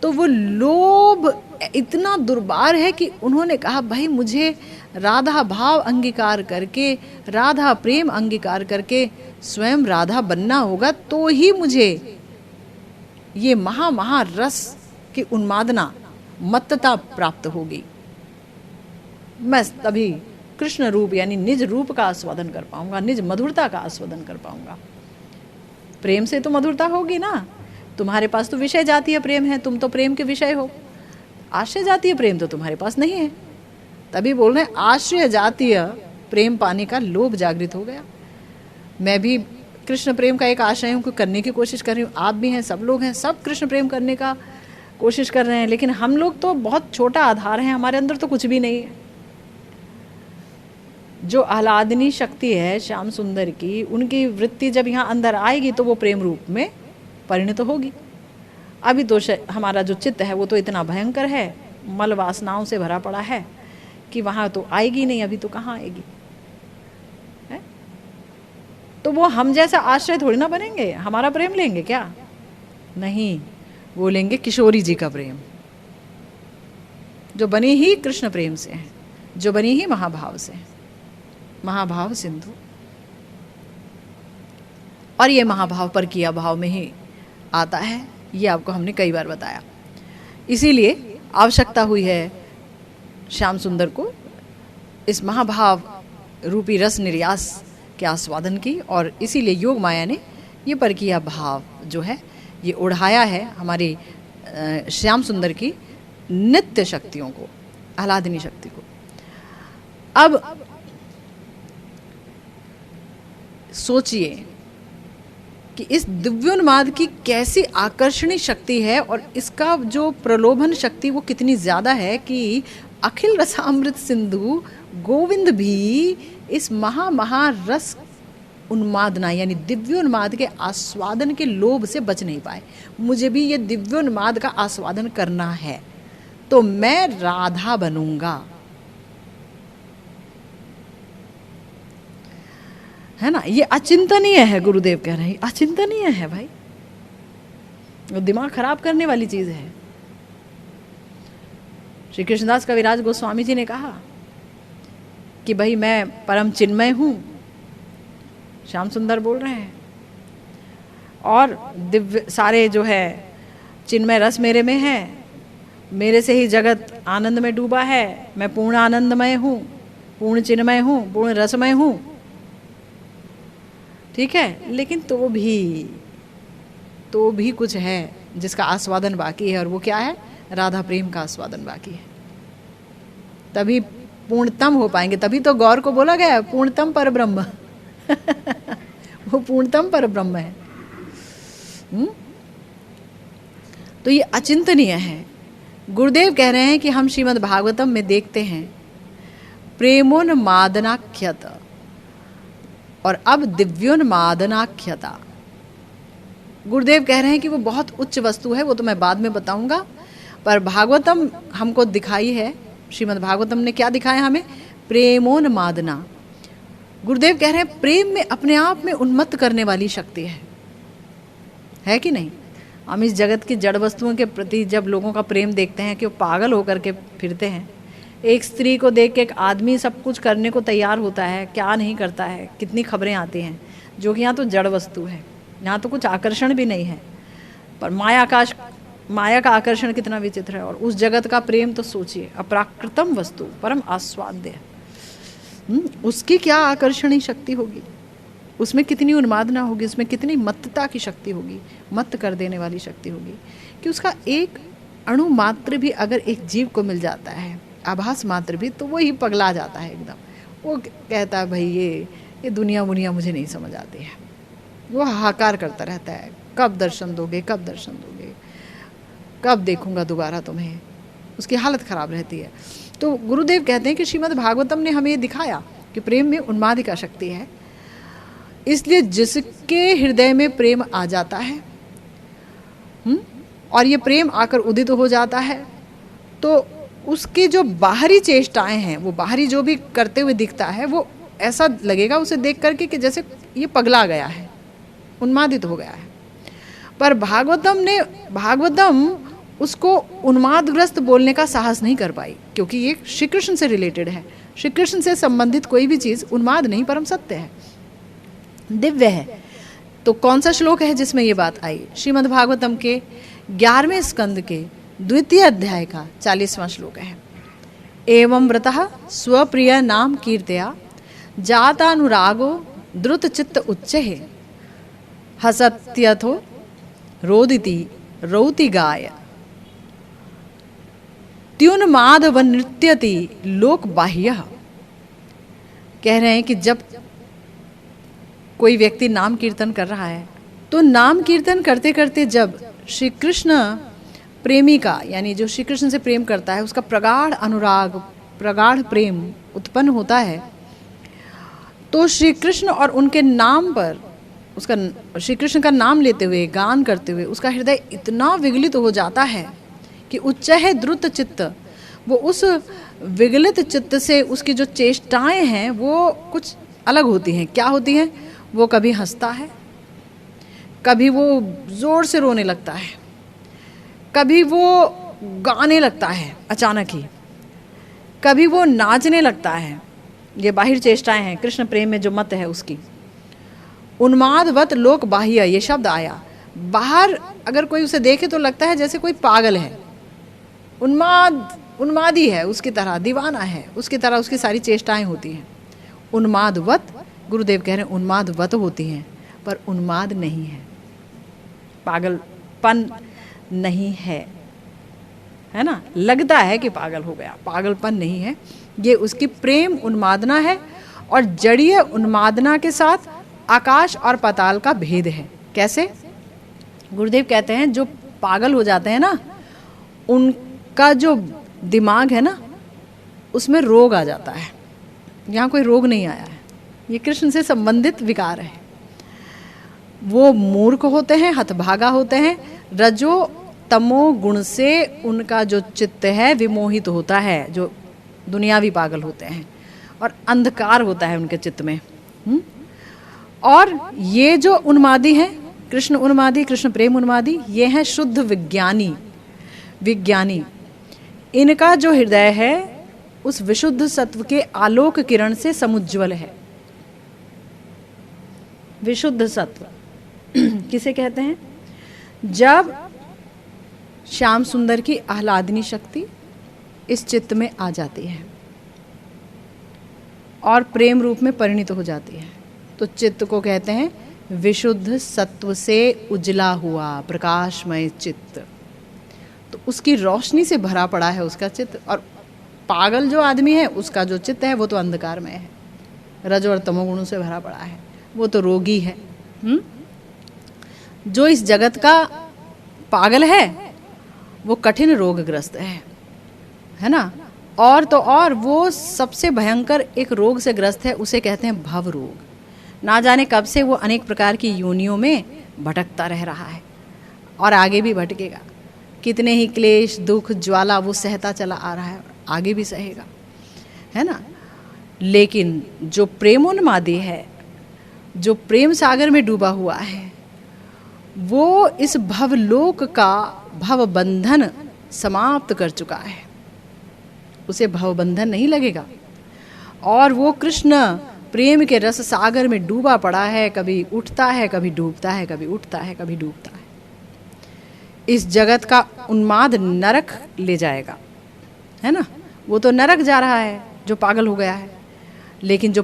S1: तो वो लोभ इतना दुर्बार है कि उन्होंने कहा भाई मुझे राधा भाव अंगीकार करके, राधा प्रेम अंगीकार करके स्वयं राधा बनना होगा, तो ही मुझे ये महारस की उन्मादना मत्तता प्राप्त होगी। मैं तभी कृष्ण रूप यानी निज रूप का आस्वादन कर पाऊंगा, निज मधुरता का आस्वादन कर पाऊंगा। प्रेम से तो मधुरता होगी ना। तुम्हारे पास तो विषय जातीय प्रेम है, तुम तो प्रेम के विषय हो। आश्रय जातीय प्रेम तो तुम्हारे पास नहीं है। तभी बोल रहे हैं आश्रय जातीय प्रेम पाने का लोभ जागृत हो गया। मैं भी कृष्ण प्रेम का एक आश्रय हूँ, करने की कोशिश कर रही हूँ, आप भी हैं, सब लोग हैं, सब कृष्ण प्रेम करने का कोशिश कर रहे हैं। लेकिन हम लोग तो बहुत छोटा आधार है, हमारे अंदर तो कुछ भी नहीं है। जो आह्लादनी शक्ति है श्याम सुंदर की, उनकी वृत्ति जब यहाँ अंदर आएगी तो वो प्रेम रूप में परिणत होगी। अभी तो हमारा जो चित्त है वो तो इतना भयंकर है, मल वासनाओं से भरा पड़ा है कि वहाँ तो आएगी नहीं। अभी तो कहाँ आएगी है? तो वो हम जैसा आश्रय थोड़ी ना बनेंगे। हमारा प्रेम लेंगे क्या? नहीं, वो लेंगे किशोरी जी का प्रेम, जो बनी ही कृष्ण प्रेम से है, जो बनी ही महाभाव से है, महाभाव सिंधु। और ये महाभाव पर किया भाव में ही आता है, ये आपको हमने कई बार बताया। इसीलिए आवश्यकता हुई है श्याम सुंदर को इस महाभाव रूपी रस निर्यास के आस्वादन की, और इसीलिए योग माया ने ये पर किया भाव जो है ये उड़ाया है हमारी श्याम सुंदर की नित्य शक्तियों को, आह्लादनी शक्ति को। अब सोचिए कि इस दिव्योन्माद की कैसी आकर्षणी शक्ति है, और इसका जो प्रलोभन शक्ति वो कितनी ज़्यादा है कि अखिल रसामृत सिंधु गोविंद भी इस महारस उन्मादना यानी दिव्योन्माद के आस्वादन के लोभ से बच नहीं पाए। मुझे भी ये दिव्योन्माद का आस्वादन करना है तो मैं राधा बनूंगा, है ना। ये अचिंतनीय है, गुरुदेव कह रहे हैं अचिंतनीय है भाई, वो दिमाग खराब करने वाली चीज है। श्री कृष्णदास कविराज गोस्वामी जी ने कहा कि भाई मैं परम चिन्मय हूं, श्याम सुंदर बोल रहे हैं, और दिव्य सारे जो है चिन्मय रस मेरे में है, मेरे से ही जगत आनंद में डूबा है, मैं पूर्ण आनंदमय हूं, पूर्ण चिन्मय हूं, पूर्ण रसमय हूं। ठीक है, लेकिन तो भी कुछ है जिसका आस्वादन बाकी है, और वो क्या है? राधा प्रेम का आस्वादन बाकी है। तभी पूर्णतम हो पाएंगे। तभी तो गौर को बोला गया पूर्णतम पर ब्रह्म वो पूर्णतम पर ब्रह्म है। तो ये अचिंतनीय है। गुरुदेव कह रहे हैं कि हम श्रीमद् भागवतम में देखते हैं प्रेमोन्मादनाख्यत और अब दिव्योन्मादनाख्यता। गुरुदेव कह रहे हैं कि वो बहुत उच्च वस्तु है, वो तो मैं बाद में बताऊंगा। पर भागवतम हमको दिखाई है, श्रीमद् भागवतम ने क्या दिखाया हमें? प्रेमोन्मादना। गुरुदेव कह रहे हैं प्रेम में अपने आप में उन्मत्त करने वाली शक्ति है कि नहीं? हम इस जगत की जड़ वस्तुओं के प्रति जब लोगों का प्रेम देखते हैं कि वो पागल होकर के फिरते हैं, एक स्त्री को देख के एक आदमी सब कुछ करने को तैयार होता है, क्या नहीं करता है, कितनी खबरें आती हैं, जो कि यहाँ तो जड़ वस्तु है, यहाँ तो कुछ आकर्षण भी नहीं है, पर माया का आकर्षण कितना विचित्र है। और उस जगत का प्रेम तो सोचिए, अप्राकृतम वस्तु परम आस्वाद्य, उसकी क्या आकर्षणी शक्ति होगी, उसमें कितनी उन्मादना होगी, उसमें कितनी मत्तता की शक्ति होगी, मत्त कर देने वाली शक्ति होगी कि उसका एक अणु मात्र भी अगर एक जीव को मिल जाता है, आभास मात्र भी, तो वो ही पगला जाता है एकदम। वो कहता है भाई ये दुनिया मुनिया मुझे नहीं समझ आती है, वो हाहाकार करता रहता है, कब दर्शन दोगे, कब दर्शन दोगे, कब देखूंगा दोबारा तुम्हें, उसकी हालत खराब रहती है। तो गुरुदेव कहते हैं कि श्रीमद् भागवतम ने हमें दिखाया कि प्रेम में उन्मादिका शक्ति है, इसलिए जिसके हृदय में प्रेम आ जाता है और ये प्रेम आकर उदित हो जाता है, तो उसके जो बाहरी चेष्टाएं हैं, वो बाहरी जो भी करते हुए दिखता है, वो ऐसा लगेगा उसे देख करके कि जैसे ये पगला गया है, उन्मादित हो गया है। पर भागवतम उसको उन्मादग्रस्त बोलने का साहस नहीं कर पाई, क्योंकि ये श्री कृष्ण से रिलेटेड है। श्री कृष्ण से संबंधित कोई भी चीज़ उन्माद नहीं, परम सत्य है, दिव्य है। तो कौन सा श्लोक है जिसमें ये बात आई? श्रीमद् भागवतम के 11वें स्कंद के 2 अध्याय का 40वां श्लोक है। एवं व्रतः स्वप्रिय नाम कीर्तया जातानुरागो द्रुत चित्त उच्चहे हसत्यथो रोदिति रौति गाय त्युन्मादव नृत्यति लोक बाह्य। कह रहे हैं कि जब कोई व्यक्ति नाम कीर्तन कर रहा है, तो नाम कीर्तन करते करते जब श्री कृष्ण प्रेमी का, यानी जो श्री कृष्ण से प्रेम करता है, उसका प्रगाढ़ अनुराग, प्रगाढ़ प्रेम उत्पन्न होता है, तो श्री कृष्ण और उनके नाम पर, उसका श्री कृष्ण का नाम लेते हुए, गान करते हुए उसका हृदय इतना विगलित हो जाता है कि उच्च है द्रुत चित्त। वो उस विगलित चित्त से उसकी जो चेष्टाएं हैं वो कुछ अलग होती हैं। क्या होती हैं? वो कभी हंसता है, कभी वो जोर से रोने लगता है, कभी वो गाने लगता है अचानक ही, कभी वो नाचने लगता है। ये बाहिर चेष्टाएं हैं, कृष्ण प्रेम में जो मत है उसकी। उन्मादवत लोक बाह्य, ये शब्द आया। बाहर अगर कोई उसे देखे तो लगता है जैसे कोई पागल है, उन्मादी है, उसकी तरह दीवाना है, उसकी तरह उसकी सारी चेष्टाएं होती हैं। उन्मादवत, गुरुदेव कह रहे हैं उन्मादवत होती हैं, पर उन्माद नहीं है, पागलपन नहीं है ना? लगता है कि पागल हो गया, पागलपन नहीं है, ये उसकी प्रेम उन्मादना है। और जड़ीय उन्मादना के साथ आकाश और पाताल का भेद है। कैसे? गुरुदेव कहते हैं जो पागल हो जाते हैं ना, उनका जो दिमाग है ना, उसमें रोग आ जाता है। यहाँ कोई रोग नहीं आया है, ये कृष्ण से संबंधित विकार है। वो मूर्ख होते हैं, हतभागा होते हैं, रजो तमो गुण से उनका जो चित्त है विमोहित होता है, जो दुनियावी पागल होते हैं, और अंधकार होता है उनके चित्त में। और ये जो उन्मादी हैं, कृष्ण उन्मादी, कृष्ण प्रेम उन्मादी, ये हैं शुद्ध विज्ञानी। इनका जो हृदय है उस विशुद्ध सत्व के आलोक किरण से समुज्वल है। विशुद्ध सत्व किसे कहते हैं? जब श्याम सुंदर की आह्लादनी शक्ति इस चित्त में आ जाती है और प्रेम रूप में परिणित हो जाती है, तो चित्त को कहते हैं विशुद्ध सत्व से उजला हुआ प्रकाशमय चित्त। तो उसकी रोशनी से भरा पड़ा है उसका चित्त। और पागल जो आदमी है उसका जो चित्त है वो तो अंधकारमय है, रज और तमोगुणों से भरा पड़ा है, वो तो रोगी है। जो इस जगत का पागल है वो कठिन रोगग्रस्त है ना? और तो और वो सबसे भयंकर एक रोग से ग्रस्त है, उसे कहते हैं भव रोग। ना जाने कब से वो अनेक प्रकार की योनियों में भटकता रह रहा है और आगे भी भटकेगा, कितने ही क्लेश दुख ज्वाला वो सहता चला आ रहा है, आगे भी सहेगा, है ना। लेकिन जो प्रेमोन्मादी है, जो प्रेम सागर में डूबा हुआ है, वो इस भवलोक का भवबंधन समाप्त कर चुका है, उसे भवबंधन नहीं लगेगा। और वो कृष्ण प्रेम के रस सागर में डूबा पड़ा है, कभी उठता है कभी डूबता है, कभी उठता है कभी डूबता है। इस जगत का उन्माद नरक ले जाएगा, है ना। वो तो नरक जा रहा है जो पागल हो गया है, लेकिन जो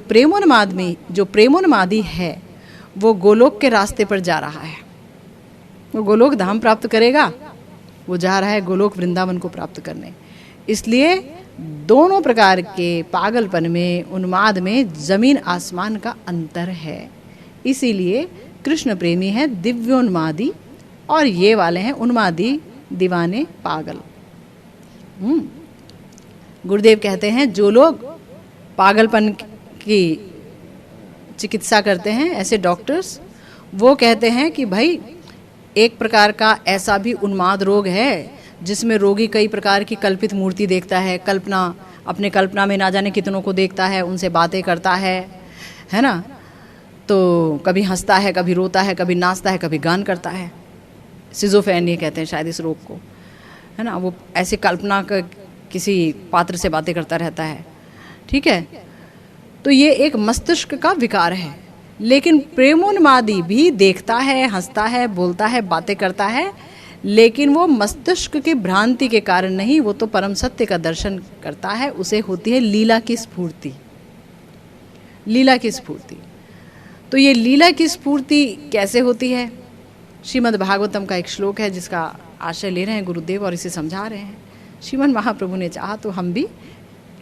S1: प्रेमोन्मादी है वो गोलोक के रास्ते पर जा रहा है, वो गोलोक धाम प्राप्त करेगा, वो जा रहा है गोलोक वृंदावन को प्राप्त करने। इसलिए दोनों प्रकार के पागलपन में, उन्माद में जमीन आसमान का अंतर है। इसीलिए कृष्ण प्रेमी है दिव्योन्मादी और ये वाले हैं उन्मादी, दीवाने, पागल। गुरुदेव कहते हैं जो लोग पागलपन की चिकित्सा करते हैं, ऐसे डॉक्टर्स, वो कहते हैं कि भाई एक प्रकार का ऐसा भी उन्माद रोग है जिसमें रोगी कई प्रकार की कल्पित मूर्ति देखता है, अपने कल्पना में ना जाने कितनों को देखता है, उनसे बातें करता है ना। तो कभी हंसता है, कभी रोता है, कभी नाचता है, कभी गान करता है। सिजोफ्रेनिया कहते हैं शायद इस रोग को, है ना। वो ऐसे कल्पना का किसी पात्र से बातें करता रहता है, ठीक है। तो ये एक मस्तिष्क का विकार है। लेकिन प्रेमोन्मादी भी देखता है, हंसता है, बोलता है, बातें करता है, लेकिन वो मस्तिष्क की भ्रांति के कारण नहीं, वो तो परम सत्य का दर्शन करता है। उसे होती है लीला की स्फूर्ति, लीला की स्फूर्ति। तो ये लीला की स्फूर्ति कैसे होती है? श्रीमद् भागवतम का एक श्लोक है जिसका आश्रय ले रहे हैं गुरुदेव और इसे समझा रहे हैं। श्रीमद् महाप्रभु ने चाहा तो हम भी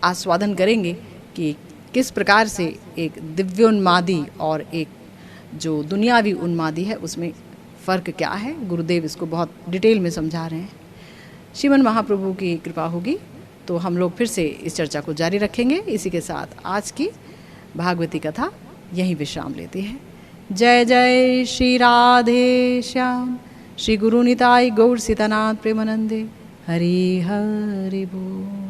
S1: आस्वादन करेंगे कि किस प्रकार से एक दिव्योन्मादी और एक जो दुनियावी उन्मादी है उसमें फ़र्क क्या है। गुरुदेव इसको बहुत डिटेल में समझा रहे हैं। श्रीमद् महाप्रभु की कृपा होगी तो हम लोग फिर से इस चर्चा को जारी रखेंगे। इसी के साथ आज की भागवती कथा यहीं विश्राम लेती है। जय जय श्री राधे श्याम, श्री गुरु निताई गौर सीतानाथ प्रेमानंदे, हरि हरि बोल।